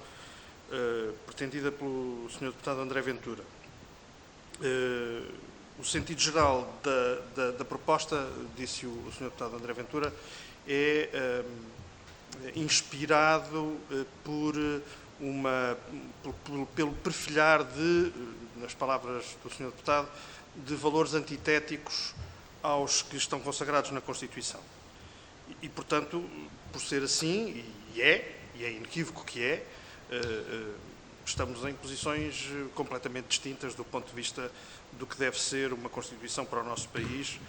Speaker 7: pretendida pelo Sr. Deputado André Ventura. O sentido geral da proposta, disse o Sr. Deputado André Ventura, é inspirado pelo perfilhar nas palavras do Sr. Deputado, de valores antitéticos aos que estão consagrados na Constituição. E, portanto, por ser assim, e é inequívoco que é, estamos em posições completamente distintas do ponto de vista do que deve ser uma Constituição para o nosso país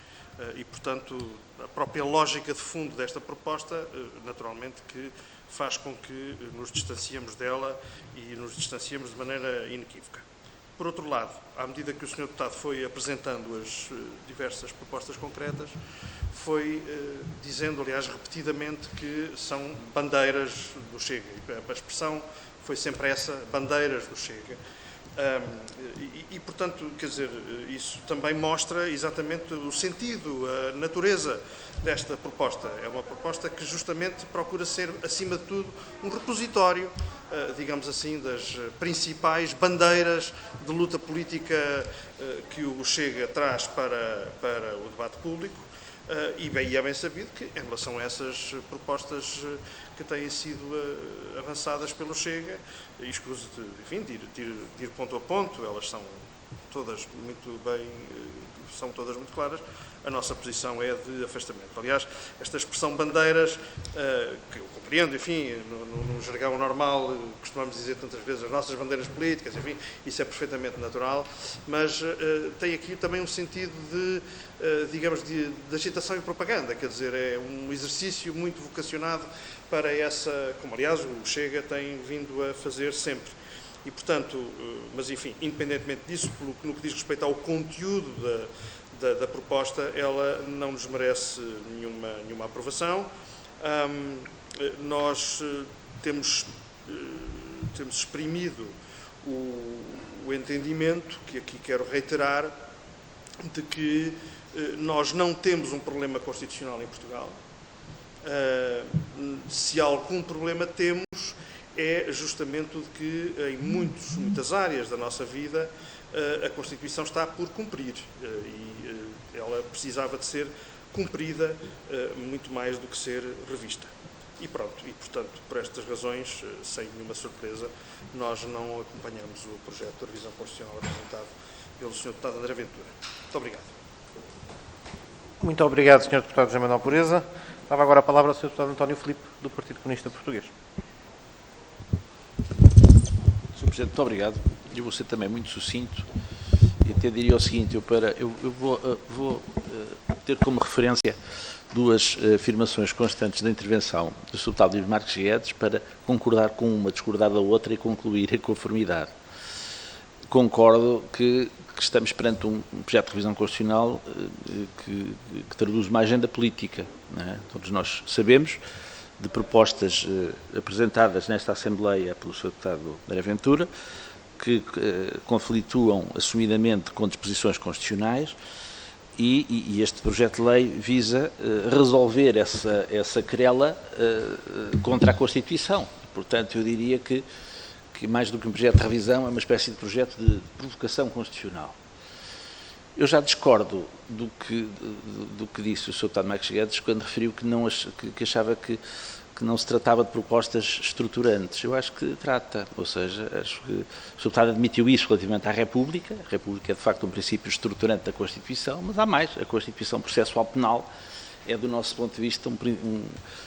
Speaker 7: e, portanto, a própria lógica de fundo desta proposta, naturalmente, que faz com que nos distanciemos dela e nos distanciemos de maneira inequívoca. Por outro lado, à medida que o Sr. Deputado foi apresentando as diversas propostas concretas, foi dizendo, aliás, repetidamente, que são bandeiras do Chega. A expressão foi sempre essa, bandeiras do Chega. Portanto, quer dizer, isso também mostra exatamente o sentido, a natureza desta proposta. É uma proposta que justamente procura ser, acima de tudo, um repositório, digamos assim, das principais bandeiras de luta política que o Chega traz para o debate público. E é bem sabido que, em relação a essas propostas que têm sido avançadas pelo Chega, e escuso de ir ponto a ponto, elas são todas muito claras, a nossa posição é de afastamento. Aliás, esta expressão bandeiras, que eu compreendo, enfim, no jargão normal, costumamos dizer tantas vezes as nossas bandeiras políticas, enfim, isso é perfeitamente natural, mas tem aqui também um sentido de agitação e propaganda, quer dizer, é um exercício muito vocacionado para essa, como aliás o Chega tem vindo a fazer sempre. E, portanto, mas enfim, independentemente disso, no que diz respeito ao conteúdo da proposta, ela não nos merece nenhuma aprovação. Nós temos exprimido o entendimento, que aqui quero reiterar, de que nós não temos um problema constitucional em Portugal. Se algum problema temos, é justamente o de que em muitas áreas da nossa vida a Constituição está por cumprir e ela precisava de ser cumprida muito mais do que ser revista. E pronto, e portanto, por estas razões, sem nenhuma surpresa, nós não acompanhamos o projeto de revisão constitucional apresentado pelo Sr. Deputado André Ventura. Muito obrigado.
Speaker 1: Muito obrigado, Sr. Deputado José Manuel Pureza. Dava agora a palavra ao Sr. Deputado António Filipe, do Partido Comunista Português.
Speaker 8: Sr. Presidente, muito obrigado. Eu vou ser também muito sucinto e até diria o seguinte, eu vou ter como referência duas afirmações constantes da intervenção do Sr. Deputado Luís Marques Guedes para concordar com uma, discordar da outra e concluir em conformidade. Concordo que estamos perante um projeto de revisão constitucional que traduz uma agenda política, não é? Todos nós sabemos de propostas apresentadas nesta Assembleia pelo Sr. Deputado André Ventura, que conflituam assumidamente com disposições constitucionais e este projeto de lei visa resolver essa querela contra a Constituição. Portanto, eu diria que mais do que um projeto de revisão é uma espécie de projeto de provocação constitucional. Eu já discordo do que disse o Sr. Deputado Marques Guedes quando referiu que achava que não se tratava de propostas estruturantes. Eu acho que trata, ou seja, acho que o Sr. Deputado admitiu isso relativamente à República. A República é, de facto, um princípio estruturante da Constituição, mas há mais. A Constituição processual penal é, do nosso ponto de vista, um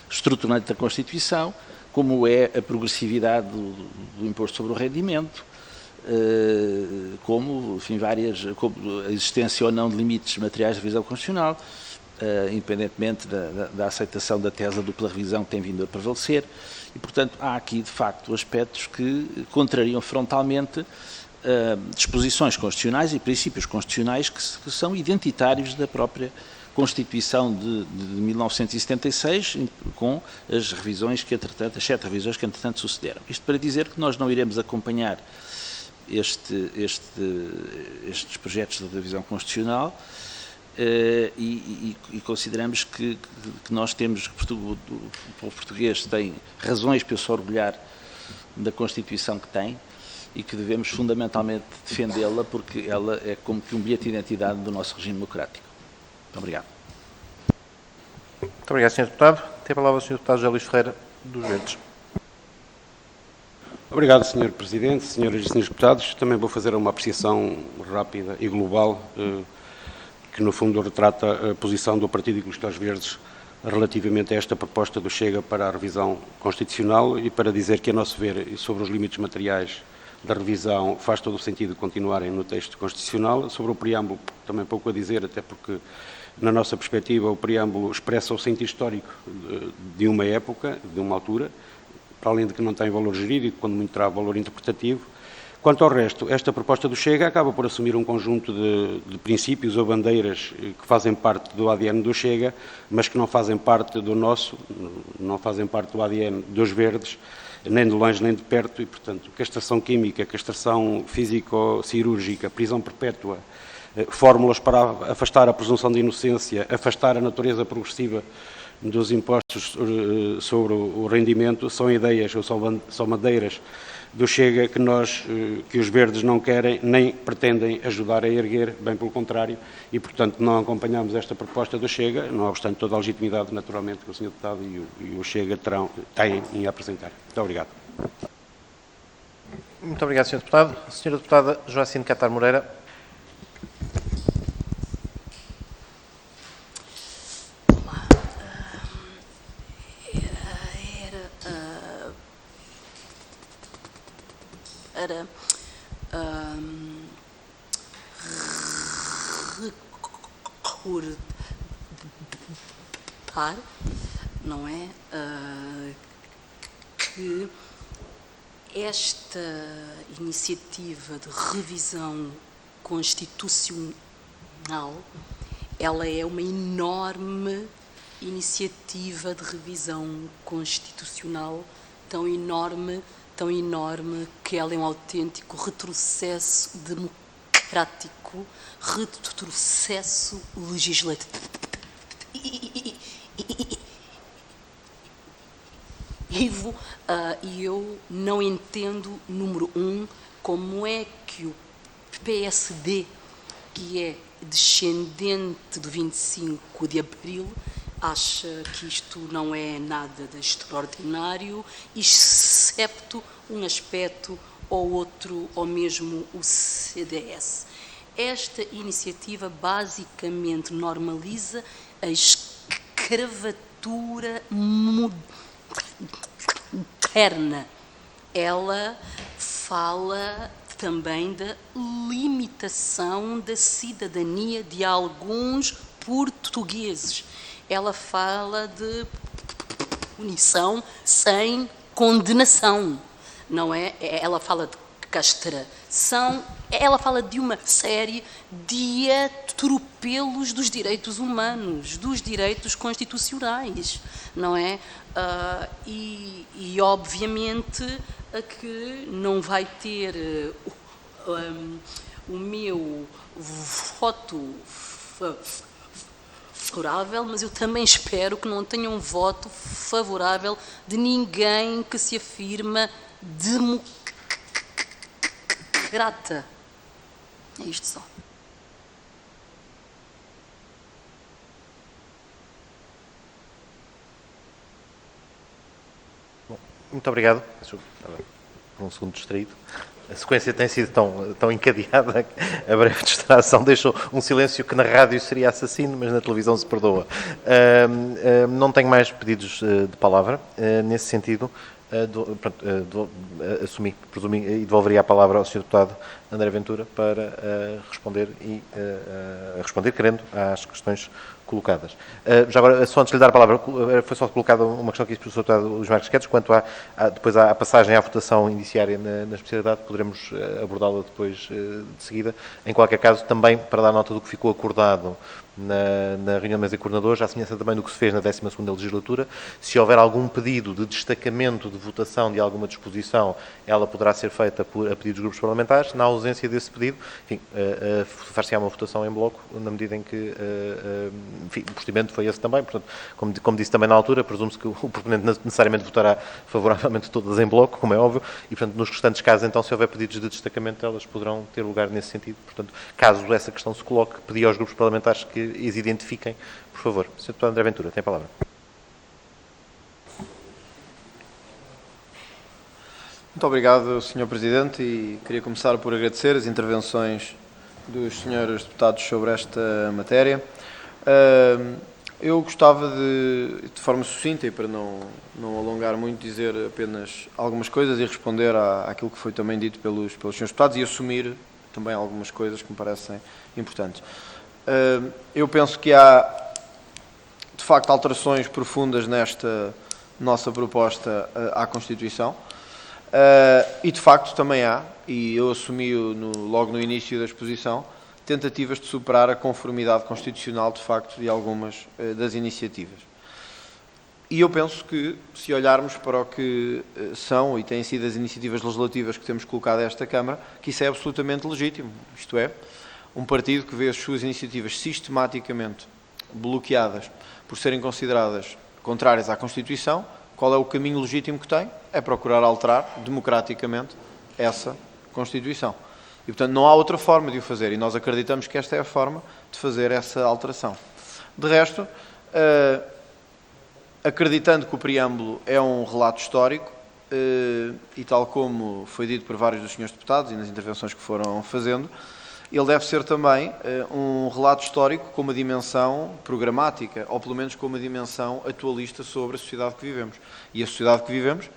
Speaker 8: estruturante da Constituição, como é a progressividade do imposto sobre o rendimento, como, enfim, como a existência ou não de limites materiais de revisão constitucional, independentemente da aceitação da tese da dupla revisão que tem vindo a prevalecer, e, portanto, há aqui, de facto, aspectos que contrariam frontalmente disposições constitucionais e princípios constitucionais que são identitários da própria Constituição de 1976, com as revisões que, entretanto, as 7 revisões que, entretanto, sucederam. Isto para dizer que nós não iremos acompanhar estes projetos de revisão constitucional e consideramos que nós temos, que o povo português tem razões para se orgulhar da Constituição que tem e que devemos fundamentalmente defendê-la porque ela é como que um bilhete de identidade do nosso regime democrático. Muito obrigado.
Speaker 1: Muito obrigado, Sr. Deputado. Tem a palavra o Sr. Deputado José Luís Ferreira, dos Verdes.
Speaker 9: Obrigado, Sr. Presidente, Senhoras e Senhores Deputados. Também vou fazer uma apreciação rápida e global, que no fundo retrata a posição do Partido Ecologista dos Verdes relativamente a esta proposta do Chega para a revisão constitucional e para dizer que, a nosso ver, e sobre os limites materiais da revisão, faz todo o sentido continuarem no texto constitucional. Sobre o preâmbulo, também pouco a dizer, até porque, na nossa perspectiva, o preâmbulo expressa o sentido histórico de uma época, de uma altura, para além de que não tem valor jurídico, quando muito terá valor interpretativo. Quanto ao resto, esta proposta do Chega acaba por assumir um conjunto de princípios ou bandeiras que fazem parte do ADN do Chega, mas que não fazem parte do nosso, não fazem parte do ADN dos Verdes, nem de longe nem de perto, e, portanto, castração química, castração físico-cirúrgica, prisão perpétua, fórmulas para afastar a presunção de inocência, afastar a natureza progressiva dos impostos sobre o rendimento, são ideias ou são bandeiras do Chega que os Verdes não querem nem pretendem ajudar a erguer, bem pelo contrário, e, portanto, não acompanhamos esta proposta do Chega, não obstante toda a legitimidade, naturalmente, que o Sr. Deputado e o Chega têm em apresentar. Muito obrigado.
Speaker 1: Muito obrigado, Sr. Deputado. Sra. Deputada Joacine Catar Moreira.
Speaker 10: Recordar, não é, que esta iniciativa de revisão constitucional, ela é uma enorme iniciativa de revisão constitucional, tão enorme que ela é um autêntico retrocesso democrático, retrocesso legislativo. E eu não entendo, número 1, como é que o PSD, que é descendente do 25 de Abril, acha que isto não é nada de extraordinário, excepto um aspecto ou outro, ou mesmo o CDS. Esta iniciativa basicamente normaliza a escravatura moderna. Ela fala também da limitação da cidadania de alguns portugueses. Ela fala de punição sem condenação, não é? Ela fala de castração, ela fala de uma série de atropelos dos direitos humanos, dos direitos constitucionais, não é? E obviamente que não vai ter o meu voto favorável, mas eu também espero que não tenha um voto favorável de ninguém que se afirma democrata. É isto só.
Speaker 1: Bom, muito obrigado. Estava por um segundo distraído. A sequência tem sido tão encadeada que a breve distração deixou um silêncio que na rádio seria assassino, mas na televisão se perdoa. Não tenho mais pedidos de palavra. Nesse sentido, presumi e devolveria a palavra ao Sr. Deputado André Ventura para responder, querendo, às questões colocadas. Já agora, só antes de lhe dar a palavra, foi só colocada uma questão que disse o Sr. Deputado Luís Marques Quedes, quanto depois à passagem à votação indiciária na especialidade, poderemos abordá-la depois de seguida. Em qualquer caso, também para dar nota do que ficou acordado na reunião de mesa de coordenadores, à semelhança também do que se fez na 12ª legislatura, se houver algum pedido de destacamento de votação de alguma disposição, ela poderá ser feita a pedido dos grupos parlamentares. Na ausência desse pedido, enfim, far-se-á uma votação em bloco, na medida em que, enfim, o procedimento foi esse também. Portanto, como disse também na altura, presume-se que o proponente necessariamente votará favoravelmente todas em bloco, como é óbvio, e, portanto, nos restantes casos, então, se houver pedidos de destacamento, elas poderão ter lugar nesse sentido. Portanto, caso essa questão se coloque, pedi aos grupos parlamentares que as identifiquem, por favor. Sr. Deputado André Ventura, tem a palavra.
Speaker 2: Muito obrigado, Sr. Presidente, e queria começar por agradecer as intervenções dos senhores deputados sobre esta matéria. Eu gostava de forma sucinta, e para não alongar muito, dizer apenas algumas coisas e responder àquilo que foi também dito pelos senhores deputados e assumir também algumas coisas que me parecem importantes. Eu penso que há, de facto, alterações profundas nesta nossa proposta à Constituição e, de facto, também há, e eu assumi logo no início da exposição, tentativas de superar a conformidade constitucional, de facto, de algumas das iniciativas. E eu penso que, se olharmos para o que são e têm sido as iniciativas legislativas que temos colocado a esta Câmara, que isso é absolutamente legítimo. Isto é, um partido que vê as suas iniciativas sistematicamente bloqueadas por serem consideradas contrárias à Constituição, qual é o caminho legítimo que tem? É procurar alterar democraticamente essa Constituição. E, portanto, não há outra forma de o fazer, e nós acreditamos que esta é a forma de fazer essa alteração. De resto, acreditando que o preâmbulo é um relato histórico, e tal como foi dito por vários dos senhores deputados e nas intervenções que foram fazendo, ele deve ser também um relato histórico com uma dimensão programática, ou pelo menos com uma dimensão atualista sobre a sociedade que vivemos. E a sociedade que vivemos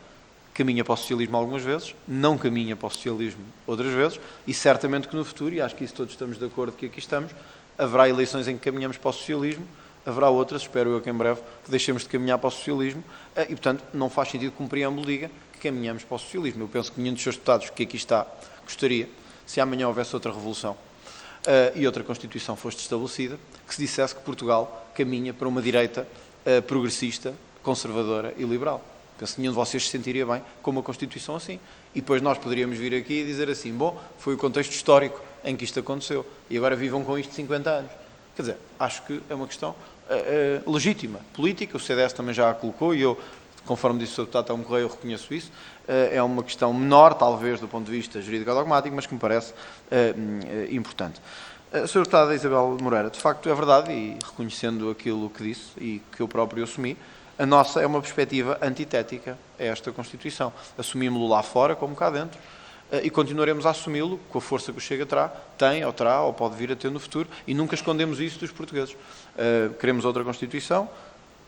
Speaker 2: caminha para o socialismo algumas vezes, não caminha para o socialismo outras vezes, e certamente que no futuro, e acho que isso todos estamos de acordo que aqui estamos, haverá eleições em que caminhamos para o socialismo, haverá outras, espero eu que em breve, que deixemos de caminhar para o socialismo, e portanto não faz sentido que um preâmbulo diga que caminhamos para o socialismo. Eu penso que nenhum dos seus deputados que aqui está gostaria, se amanhã houvesse outra revolução e outra Constituição fosse estabelecida, que se dissesse que Portugal caminha para uma direita progressista, conservadora e liberal. Penso que nenhum de vocês se sentiria bem com uma Constituição assim. E depois nós poderíamos vir aqui e dizer assim, bom, foi o contexto histórico em que isto aconteceu e agora vivam com isto 50 anos. Quer dizer, acho que é uma questão legítima, política, o CDS também já a colocou e eu, conforme disse o Sr. Deputado Telmo Correia, eu reconheço isso. É uma questão menor, talvez, do ponto de vista jurídico-dogmático, mas que me parece importante. Sr. Deputada Isabel Moreira, de facto é verdade, e reconhecendo aquilo que disse e que eu próprio assumi, a nossa é uma perspectiva antitética a esta Constituição. Assumimos-lo lá fora como cá dentro e continuaremos a assumi-lo com a força que o Chega tem, ou pode vir a ter no futuro, e nunca escondemos isso dos portugueses. Queremos outra Constituição.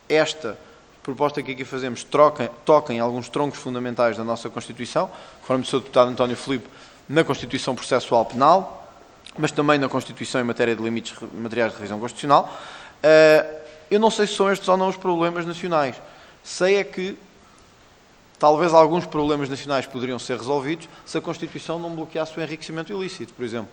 Speaker 2: Esta proposta que aqui fazemos toca em alguns troncos fundamentais da nossa Constituição, conforme o Sr. Deputado António Filipe, na Constituição Processual Penal, mas também na Constituição em matéria de limites materiais de revisão constitucional. Eu não sei se são estes ou não os problemas nacionais. Sei é que talvez alguns problemas nacionais poderiam ser resolvidos se a Constituição não bloqueasse o enriquecimento ilícito, por exemplo.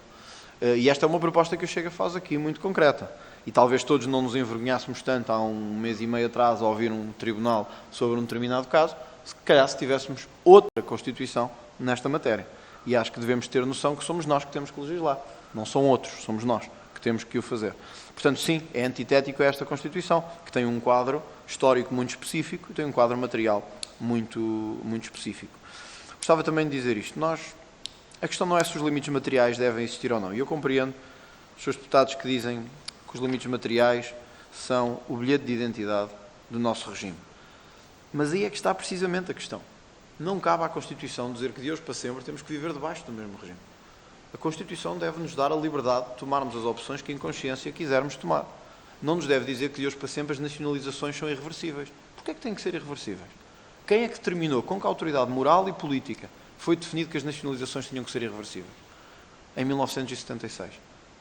Speaker 2: E esta é uma proposta que o Chega faz aqui, muito concreta. E talvez todos não nos envergonhássemos tanto há um mês e meio atrás ao ouvir um tribunal sobre um determinado caso, se calhar se tivéssemos outra Constituição nesta matéria. E acho que devemos ter noção que somos nós que temos que legislar. Não são outros, somos nós que temos que o fazer. Portanto, sim, é antitético a esta Constituição, que tem um quadro histórico muito específico e tem um quadro material muito específico. Gostava também de dizer isto. A questão não é se os limites materiais devem existir ou não. E eu compreendo os seus deputados que dizem que os limites materiais são o bilhete de identidade do nosso regime. Mas aí é que está precisamente a questão. Não cabe à Constituição dizer que de hoje para sempre temos que viver debaixo do mesmo regime. A Constituição deve nos dar a liberdade de tomarmos as opções que em consciência quisermos tomar. Não nos deve dizer que de hoje para sempre as nacionalizações são irreversíveis. Porquê é que têm que ser irreversíveis? Quem é que determinou, com que autoridade moral e política foi definido que as nacionalizações tinham que ser irreversíveis? Em 1976.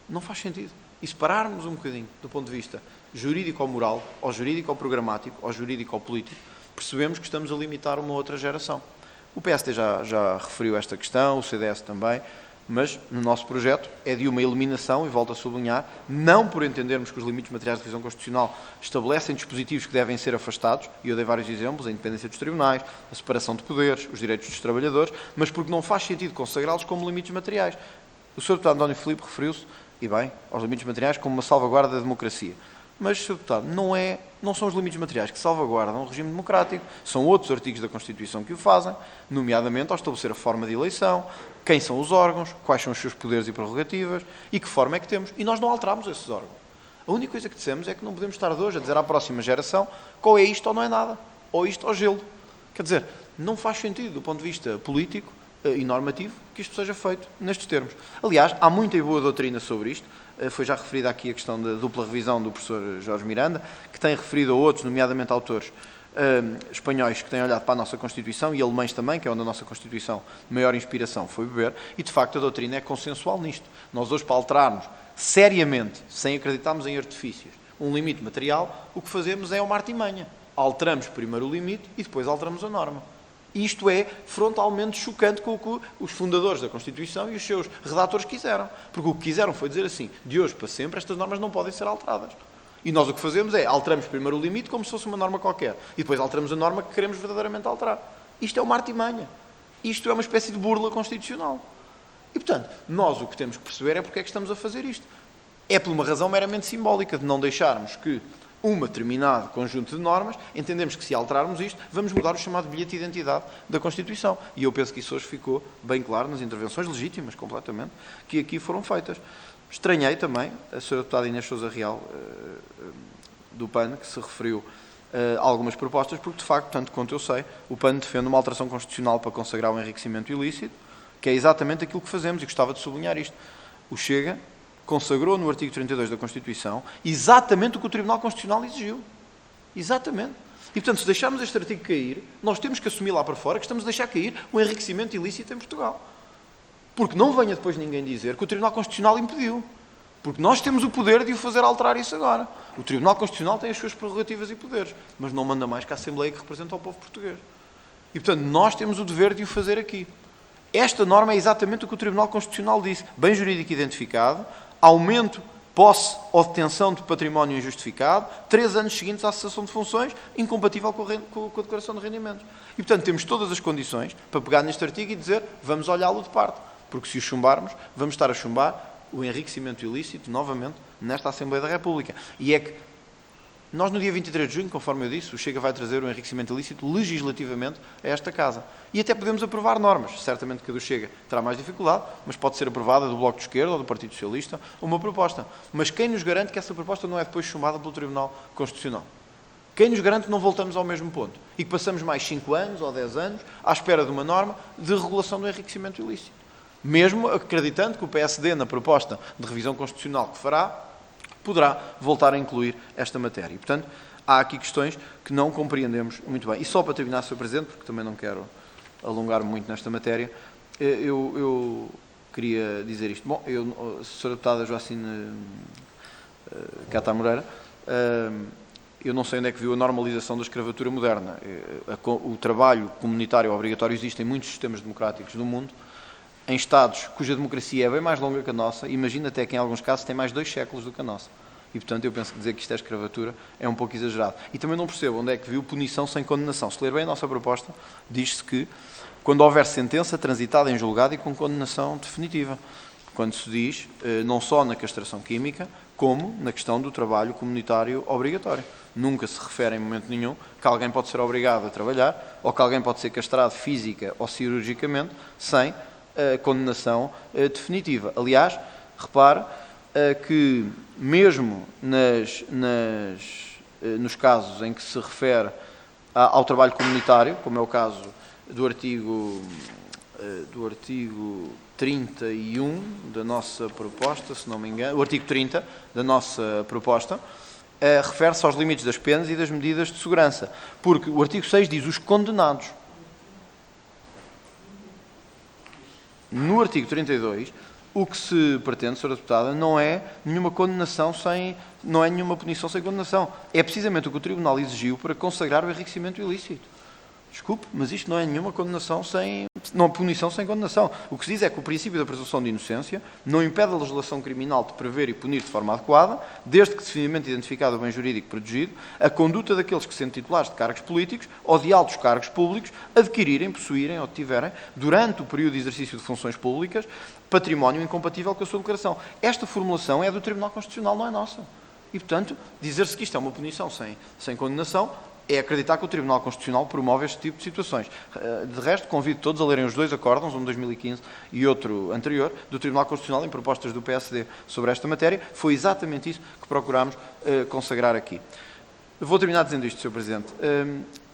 Speaker 2: Não faz sentido. e separarmos um bocadinho do ponto de vista jurídico ou moral, ou jurídico ou programático, ou jurídico ou político, percebemos que estamos a limitar uma outra geração. O PSD já referiu esta questão, o CDS também, mas no nosso projeto é de uma eliminação, e volto a sublinhar, não por entendermos que os limites materiais de revisão constitucional estabelecem dispositivos que devem ser afastados, e eu dei vários exemplos, a independência dos tribunais, a separação de poderes, os direitos dos trabalhadores, mas porque não faz sentido consagrá-los como limites materiais. O Sr. Deputado António Filipe referiu-se, e bem, aos limites materiais como uma salvaguarda da democracia. Mas, Sr. Deputado, não são os limites materiais que salvaguardam o regime democrático, são outros artigos da Constituição que o fazem, nomeadamente ao estabelecer a forma de eleição, quem são os órgãos, quais são os seus poderes e prerrogativas e que forma é que temos. E nós não alteramos esses órgãos. A única coisa que dissemos é que não podemos estar de hoje a dizer à próxima geração qual é isto ou não é nada, ou isto ou gelo. Quer dizer, não faz sentido do ponto de vista político e normativo que isto seja feito nestes termos. Aliás, há muita e boa doutrina sobre isto. Foi já referida aqui a questão da dupla revisão do professor Jorge Miranda, que tem referido a outros, nomeadamente autores espanhóis que têm olhado para a nossa Constituição e alemães também, que é onde a nossa Constituição de maior inspiração foi beber, e de facto a doutrina é consensual nisto. Nós hoje, para alterarmos seriamente, sem acreditarmos em artifícios, um limite material, o que fazemos é uma artimanha. Alteramos primeiro o limite e depois alteramos a norma. Isto é frontalmente chocante com o que os fundadores da Constituição e os seus redatores quiseram. Porque o que quiseram foi dizer assim, de hoje para sempre estas normas não podem ser alteradas. E nós o que fazemos é, alteramos primeiro o limite como se fosse uma norma qualquer. E depois alteramos a norma que queremos verdadeiramente alterar. Isto é uma artimanha. Isto é uma espécie de burla constitucional. E, portanto, nós o que temos que perceber é porque é que estamos a fazer isto. É por uma razão meramente simbólica de não deixarmos que um determinado conjunto de normas, entendemos que se alterarmos isto, vamos mudar o chamado bilhete de identidade da Constituição. E eu penso que isso hoje ficou bem claro nas intervenções legítimas, completamente, que aqui foram feitas. Estranhei também a Sra. Deputada Inês Sousa Real, do PAN, que se referiu a algumas propostas, porque, de facto, tanto quanto eu sei, o PAN defende uma alteração constitucional para consagrar o enriquecimento ilícito, que é exatamente aquilo que fazemos, e gostava de sublinhar isto. O Chega consagrou no artigo 32 da Constituição exatamente o que o Tribunal Constitucional exigiu. Exatamente. E, portanto, se deixarmos este artigo cair, nós temos que assumir lá para fora que estamos a deixar cair o enriquecimento ilícito em Portugal. Porque não venha depois ninguém dizer que o Tribunal Constitucional impediu. Porque nós temos o poder de o fazer alterar isso agora. O Tribunal Constitucional tem as suas prerrogativas e poderes, mas não manda mais que a Assembleia que representa o povo português. E, portanto, nós temos o dever de o fazer aqui. Esta norma é exatamente o que o Tribunal Constitucional disse. Bem jurídico identificado, aumento, posse ou detenção de património injustificado, 3 anos seguintes à cessação de funções, incompatível com a declaração de rendimentos. E, portanto, temos todas as condições para pegar neste artigo e dizer, vamos olhá-lo de parte. Porque se o chumbarmos, vamos estar a chumbar o enriquecimento ilícito, novamente, nesta Assembleia da República. E é que nós, no dia 23 de junho, conforme eu disse, o Chega vai trazer o enriquecimento ilícito legislativamente a esta Casa. E até podemos aprovar normas. Certamente que a do Chega terá mais dificuldade, mas pode ser aprovada do Bloco de Esquerda ou do Partido Socialista uma proposta. Mas quem nos garante que essa proposta não é depois chumbada pelo Tribunal Constitucional? Quem nos garante que não voltamos ao mesmo ponto? E que passamos mais 5 anos ou 10 anos à espera de uma norma de regulação do enriquecimento ilícito? Mesmo acreditando que o PSD, na proposta de revisão constitucional que fará, poderá voltar a incluir esta matéria. E, portanto, há aqui questões que não compreendemos muito bem. E só para terminar, Sr. Presidente, porque também não quero alongar-me muito nesta matéria, eu queria dizer isto. Bom, a Sra. Deputada Joacine Cata Moreira, eu não sei onde é que viu a normalização da escravatura moderna. O trabalho comunitário obrigatório existe em muitos sistemas democráticos do mundo, em Estados cuja democracia é bem mais longa que a nossa, imagina até que em alguns casos tem mais 2 séculos do que a nossa. E, portanto, eu penso que dizer que isto é escravatura é um pouco exagerado. E também não percebo onde é que viu punição sem condenação. Se ler bem a nossa proposta, diz-se que quando houver sentença transitada em julgado e com condenação definitiva. Quando se diz, não só na castração química, como na questão do trabalho comunitário obrigatório. Nunca se refere em momento nenhum que alguém pode ser obrigado a trabalhar ou que alguém pode ser castrado física ou cirurgicamente sem condenação definitiva. Aliás, repare que mesmo nos casos em que se refere ao trabalho comunitário, como é o caso do artigo 31 da nossa proposta, se não me engano, o artigo 30 da nossa proposta, refere-se aos limites das penas e das medidas de segurança, porque o artigo 6 diz os condenados. No artigo 32, O que se pretende, Sra. Deputada, não é nenhuma condenação não é nenhuma punição sem condenação. É precisamente o que o Tribunal exigiu para consagrar o enriquecimento ilícito. Desculpe, mas isto não é nenhuma condenação não punição sem condenação. O que se diz é que o princípio da presunção de inocência não impede a legislação criminal de prever e punir de forma adequada, desde que definidamente identificado o bem jurídico protegido, a conduta daqueles que sendo titulares de cargos políticos ou de altos cargos públicos adquirirem, possuírem ou tiverem, durante o período de exercício de funções públicas, património incompatível com a sua declaração. Esta formulação é do Tribunal Constitucional, não é nossa. E, portanto, dizer-se que isto é uma punição sem condenação é acreditar que o Tribunal Constitucional promove este tipo de situações. De resto, convido todos a lerem os dois acórdãos, um de 2015 e outro anterior, do Tribunal Constitucional em propostas do PSD sobre esta matéria. Foi exatamente isso que procurámos consagrar aqui. Vou terminar dizendo isto, Sr. Presidente.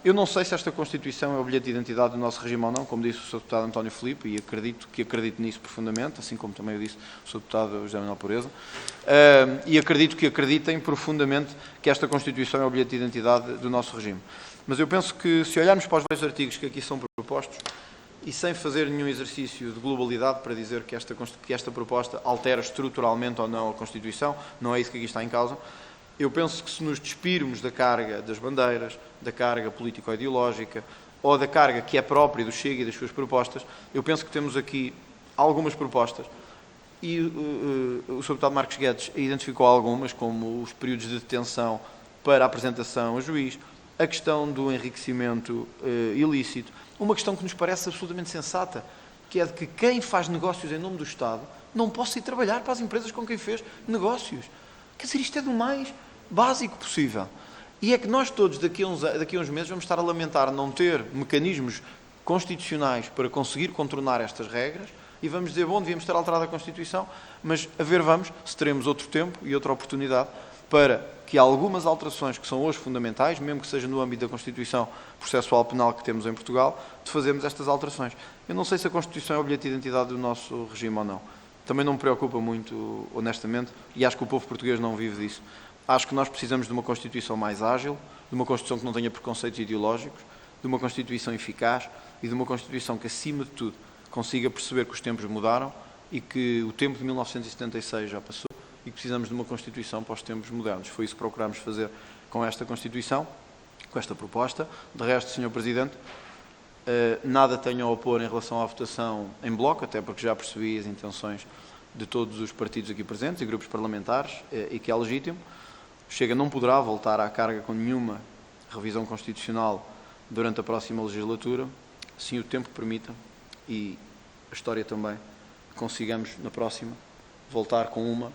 Speaker 2: Eu não sei se esta Constituição é o bilhete de identidade do nosso regime ou não, como disse o Sr. Deputado António Filipe, e acredito nisso profundamente, assim como também o disse o Sr. Deputado José Manuel Pureza, e acredito que acreditem profundamente que esta Constituição é o bilhete de identidade do nosso regime. Mas eu penso que, se olharmos para os dois artigos que aqui são propostos, e sem fazer nenhum exercício de globalidade para dizer que esta proposta altera estruturalmente ou não a Constituição, não é isso que aqui está em causa, eu penso que se nos despirmos da carga das bandeiras, da carga político-ideológica ou da carga que é própria do Chega e das suas propostas, eu penso que temos aqui algumas propostas e o Sr. Deputado Marcos Guedes identificou algumas, como os períodos de detenção para a apresentação a juiz, a questão do enriquecimento ilícito, uma questão que nos parece absolutamente sensata, que é de que quem faz negócios em nome do Estado não possa ir trabalhar para as empresas com quem fez negócios. Quer dizer, isto é do mais básico possível. E é que nós todos, daqui a uns meses, vamos estar a lamentar não ter mecanismos constitucionais para conseguir contornar estas regras e vamos dizer, bom, devíamos ter alterado a Constituição, mas a ver vamos se teremos outro tempo e outra oportunidade para que algumas alterações que são hoje fundamentais, mesmo que seja no âmbito da Constituição processual penal que temos em Portugal, de fazermos estas alterações. Eu não sei se a Constituição é o bilhete de identidade do nosso regime ou não. Também não me preocupa muito, honestamente, e acho que o povo português não vive disso. Acho que nós precisamos de uma Constituição mais ágil, de uma Constituição que não tenha preconceitos ideológicos, de uma Constituição eficaz e de uma Constituição que, acima de tudo, consiga perceber que os tempos mudaram e que o tempo de 1976 já passou e que precisamos de uma Constituição para os tempos modernos. Foi isso que procurámos fazer com esta Constituição, com esta proposta. De resto, Sr. Presidente, nada tenho a opor em relação à votação em bloco, até porque já percebi as intenções de todos os partidos aqui presentes e grupos parlamentares, e que é legítimo. Chega, não poderá voltar à carga com nenhuma revisão constitucional durante a próxima legislatura, se o tempo permita, e a história também, consigamos na próxima voltar com uma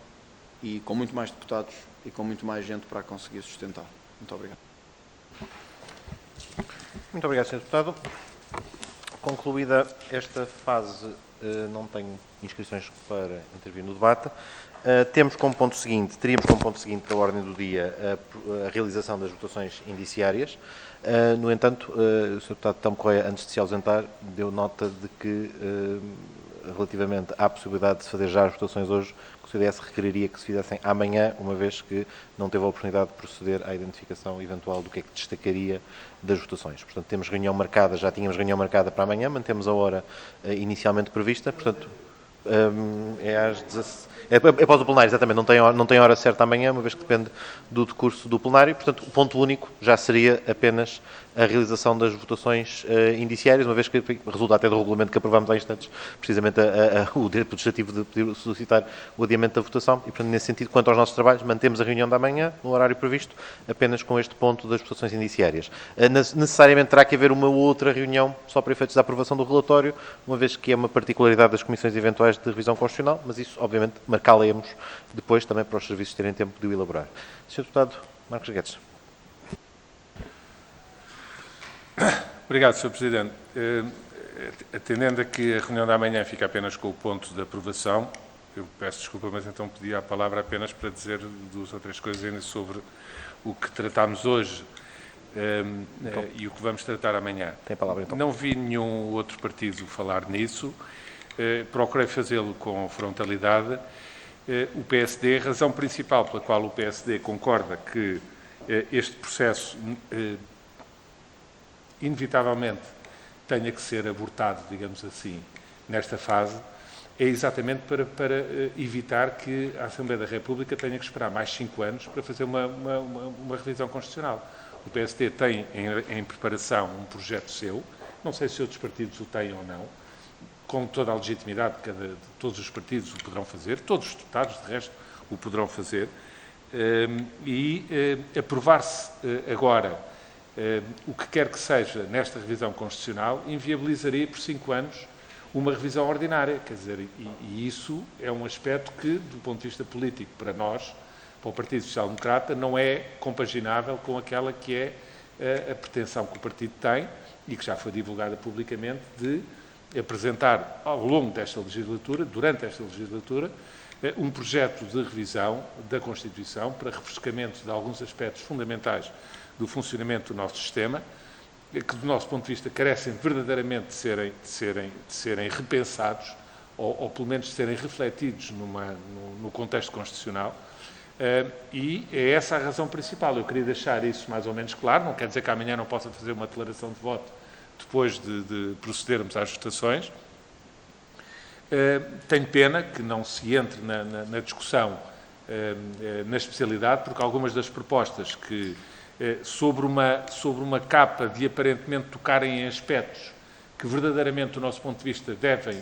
Speaker 2: e com muito mais deputados e com muito mais gente para a conseguir sustentar. Muito obrigado.
Speaker 1: Muito obrigado, Sr. Deputado. Concluída esta fase, não tenho inscrições para intervir no debate. Teríamos como ponto seguinte da ordem do dia a realização das votações indiciárias. No entanto, o Sr. Deputado Telmo Correia, antes de se ausentar, deu nota de que, relativamente à possibilidade de se fazer já as votações hoje, que o CDS requeriria que se fizessem amanhã, uma vez que não teve a oportunidade de proceder à identificação eventual do que é que destacaria das votações. Portanto, temos reunião marcada, já tínhamos reunião marcada para amanhã, mantemos a hora inicialmente prevista, portanto, é às 17. É após o plenário, exatamente, não tem hora certa amanhã, uma vez que depende do decurso do plenário. Portanto, o ponto único já seria apenas a realização das votações indiciárias, uma vez que resulta até do regulamento que aprovamos há instantes, precisamente o direito legislativo de pedir, solicitar o adiamento da votação. E, portanto, nesse sentido, quanto aos nossos trabalhos, mantemos a reunião da manhã, no horário previsto, apenas com este ponto das votações indiciárias. Necessariamente terá que haver uma outra reunião só para efeitos da aprovação do relatório, uma vez que é uma particularidade das comissões eventuais de revisão constitucional, mas isso, obviamente, marcá-la-emos depois também para os serviços terem tempo de o elaborar. Sr. Deputado Marcos Guedes.
Speaker 3: Obrigado, Sr. Presidente. Atendendo a que a reunião da manhã fica apenas com o ponto de aprovação, eu peço desculpa, mas então pedi a palavra apenas para dizer 2 ou 3 coisas ainda sobre o que tratámos hoje e o que vamos tratar amanhã.
Speaker 1: Tem a palavra, então.
Speaker 3: Não vi nenhum outro partido falar nisso. Procurei fazê-lo com frontalidade. O PSD, a razão principal pela qual o PSD concorda que este processo inevitavelmente tenha que ser abortado, digamos assim, nesta fase, é exatamente para evitar que a Assembleia da República tenha que esperar mais 5 anos para fazer uma revisão constitucional. O PSD tem em preparação um projeto seu, não sei se outros partidos o têm ou não, com toda a legitimidade de todos os partidos o poderão fazer, todos os deputados, de resto, o poderão fazer, aprovar-se agora o que quer que seja nesta revisão constitucional, inviabilizaria por 5 anos uma revisão ordinária, quer dizer, e isso é um aspecto que, do ponto de vista político, para nós, para o Partido Social Democrata, não é compaginável com aquela que é a pretensão que o partido tem e que já foi divulgada publicamente de apresentar ao longo desta legislatura, durante esta legislatura, um projeto de revisão da Constituição para refrescamento de alguns aspectos fundamentais do funcionamento do nosso sistema, que, do nosso ponto de vista, carecem verdadeiramente de serem repensados ou, pelo menos, de serem refletidos no contexto constitucional. E é essa a razão principal. Eu queria deixar isso mais ou menos claro, não quer dizer que amanhã não possa fazer uma declaração de voto depois de procedermos às votações. Tenho pena que não se entre na discussão na especialidade, porque algumas das propostas que, sobre uma capa de aparentemente tocarem em aspectos que verdadeiramente, do nosso ponto de vista, devem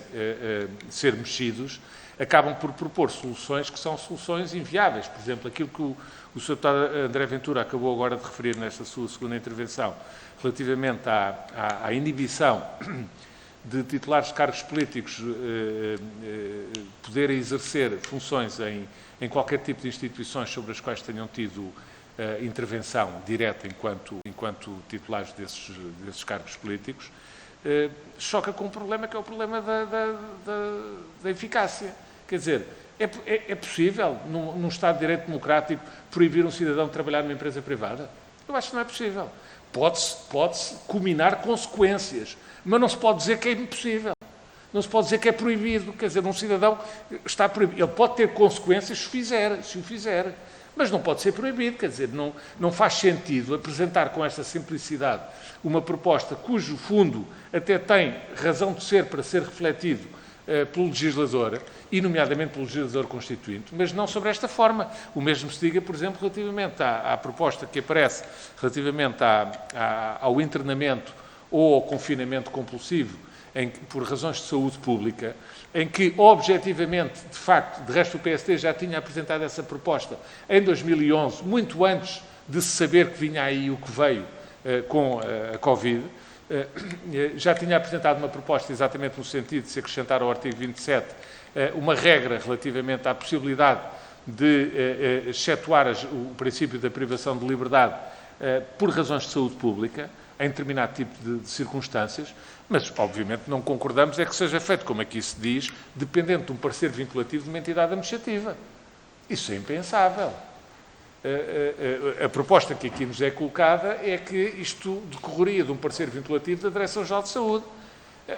Speaker 3: ser mexidos, acabam por propor soluções que são soluções inviáveis. Por exemplo, aquilo que o Sr. Deputado André Ventura acabou agora de referir nesta sua segunda intervenção, relativamente à inibição de titulares de cargos políticos poderem exercer funções em qualquer tipo de instituições sobre as quais tenham tido intervenção direta enquanto titulares desses cargos políticos, choca com um problema que é o problema da eficácia. Quer dizer, é possível, num Estado de Direito Democrático, proibir um cidadão de trabalhar numa empresa privada? Eu acho que não é possível. Pode-se culminar consequências, mas não se pode dizer que é impossível. Não se pode dizer que é proibido. Quer dizer, um cidadão está proibido. Ele pode ter consequências se o fizer, mas não pode ser proibido. Quer dizer, não faz sentido apresentar com esta simplicidade uma proposta cujo fundo até tem razão de ser para ser refletido pelo legislador, e nomeadamente pelo legislador constituinte, mas não sobre esta forma. O mesmo se diga, por exemplo, relativamente à proposta que aparece relativamente ao internamento ou ao confinamento compulsivo por razões de saúde pública, em que, objetivamente, de facto, de resto o PSD já tinha apresentado essa proposta em 2011, muito antes de se saber que vinha aí o que veio com a Covid, já tinha apresentado uma proposta exatamente no sentido de se acrescentar ao artigo 27 uma regra relativamente à possibilidade de excetuar o princípio da privação de liberdade por razões de saúde pública, em determinado tipo de circunstâncias, mas, obviamente, não concordamos é que seja feito, como aqui se diz, dependente de um parecer vinculativo de uma entidade administrativa. Isso é impensável. A proposta que aqui nos é colocada é que isto decorreria de um parecer vinculativo da Direção-Geral de Saúde.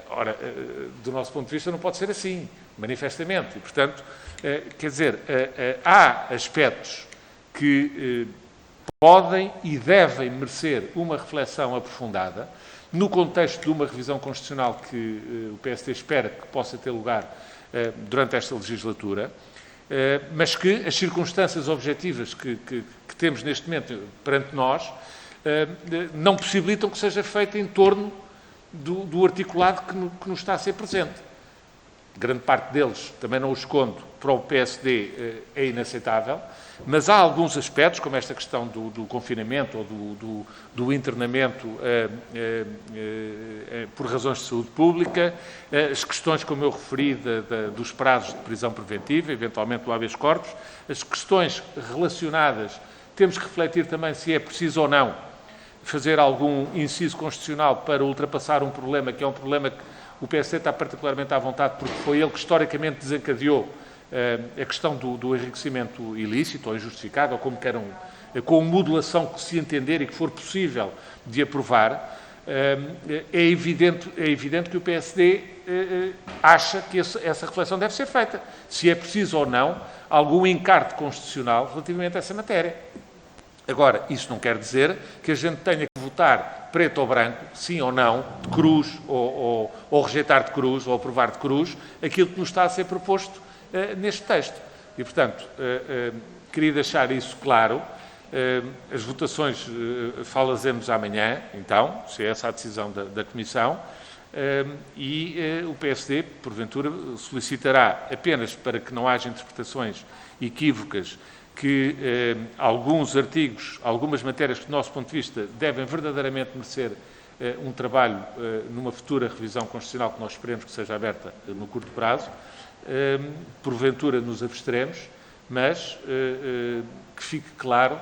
Speaker 3: Ora, do nosso ponto de vista, não pode ser assim, manifestamente. E, portanto, quer dizer, há aspectos que podem e devem merecer uma reflexão aprofundada no contexto de uma revisão constitucional que o PSD espera que possa ter lugar durante esta legislatura, mas que as circunstâncias objetivas que temos neste momento perante nós não possibilitam que seja feita em torno do articulado que nos está a ser presente. Grande parte deles, também não o escondo, para o PSD é inaceitável, mas há alguns aspectos, como esta questão do confinamento ou do internamento por razões de saúde pública, as questões, como eu referi, dos prazos de prisão preventiva, eventualmente do habeas corpus, as questões relacionadas, temos que refletir também se é preciso ou não fazer algum inciso constitucional para ultrapassar um problema, que é um problema que o PSD está particularmente à vontade, porque foi ele que historicamente desencadeou a questão do enriquecimento ilícito ou injustificado, ou como queiram, com modulação que se entender e que for possível de aprovar. É evidente que o PSD acha que essa reflexão deve ser feita, se é preciso ou não algum encarte constitucional relativamente a essa matéria. Agora, isso não quer dizer que a gente tenha que votar preto ou branco, sim ou não, de cruz, ou rejeitar de cruz, ou aprovar de cruz, aquilo que nos está a ser proposto neste texto. E, portanto, queria deixar isso claro. As votações fazemos amanhã, então, se é essa a decisão da Comissão, e o PSD, porventura, solicitará apenas para que não haja interpretações equívocas que alguns artigos, algumas matérias que, do nosso ponto de vista, devem verdadeiramente merecer um trabalho numa futura revisão constitucional que nós esperemos que seja aberta no curto prazo, porventura nos absteremos, mas que fique claro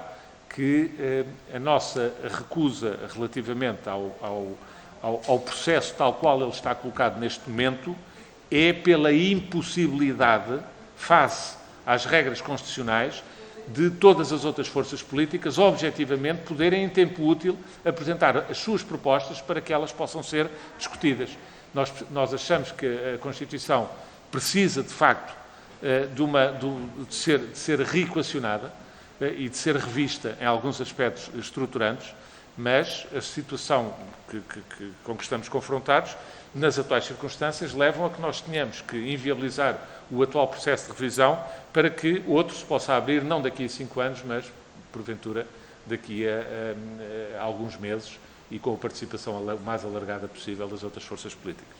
Speaker 3: que a nossa recusa relativamente ao processo tal qual ele está colocado neste momento é pela impossibilidade, face às regras constitucionais, de todas as outras forças políticas, objetivamente, poderem, em tempo útil, apresentar as suas propostas para que elas possam ser discutidas. Nós achamos que a Constituição precisa, de facto, de ser reequacionada e de ser revista em alguns aspectos estruturantes, mas a situação com que estamos confrontados, nas atuais circunstâncias, levam a que nós tenhamos que inviabilizar o atual processo de revisão para que outro se possa abrir, não daqui a 5 anos, mas, porventura, daqui a alguns meses e com a participação o mais alargada possível das outras forças políticas.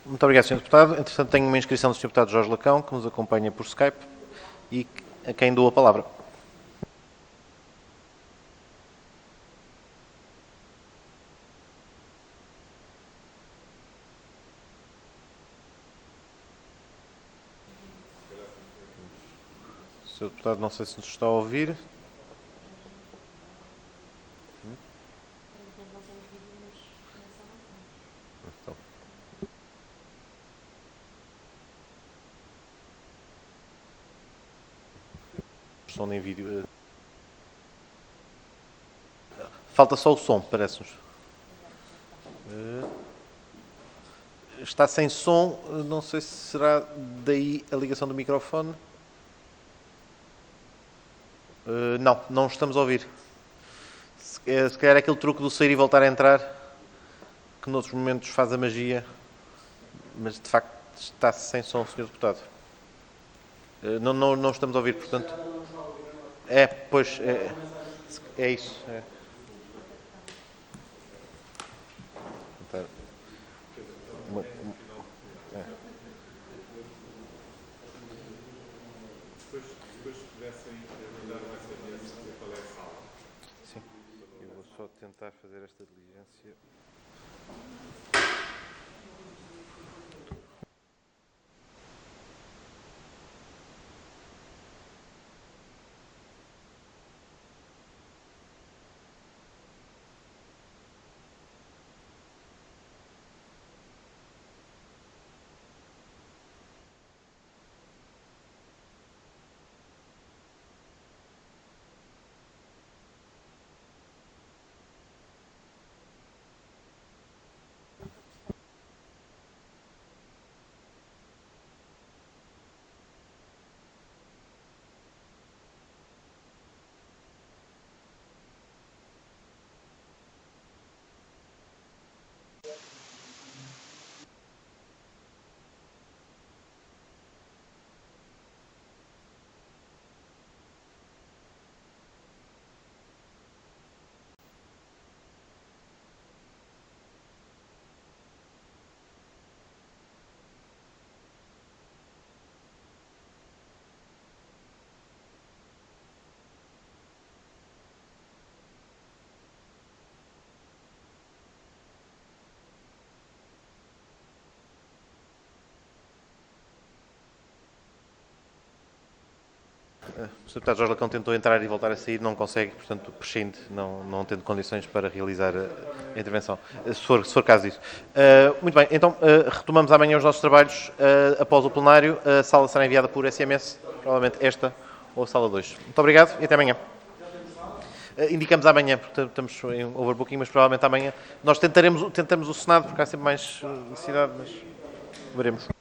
Speaker 1: Muito obrigado, Sr. Deputado. Entretanto, tenho uma inscrição do Sr. Deputado Jorge Lacão, que nos acompanha por Skype e a quem dou a palavra. Sr. Deputado, não sei se nos está a ouvir. Então. Som nem vídeo. Falta só o som, parece-nos. Está sem som, não sei se será daí a ligação do microfone. Não estamos a ouvir. Se calhar é aquele truque do sair e voltar a entrar, que noutros momentos faz a magia, mas de facto está sem som, Sr. Deputado. Não estamos a ouvir, portanto. Pois, é isso. É.
Speaker 3: Depois se pudessem mandar um SMS dizer qual é a sala.
Speaker 1: Sim, eu vou só tentar fazer esta diligência. O Sr. Deputado Jorge Lacão tentou entrar e voltar a sair, não consegue, portanto, prescinde, não tendo condições para realizar a intervenção, se for caso disso. Muito bem, então retomamos amanhã os nossos trabalhos após o plenário. A sala será enviada por SMS, provavelmente esta ou a sala 2. Muito obrigado e até amanhã. Indicamos amanhã, porque estamos em overbooking, mas provavelmente amanhã. Nós tentamos o Senado, porque há sempre mais necessidade, mas veremos.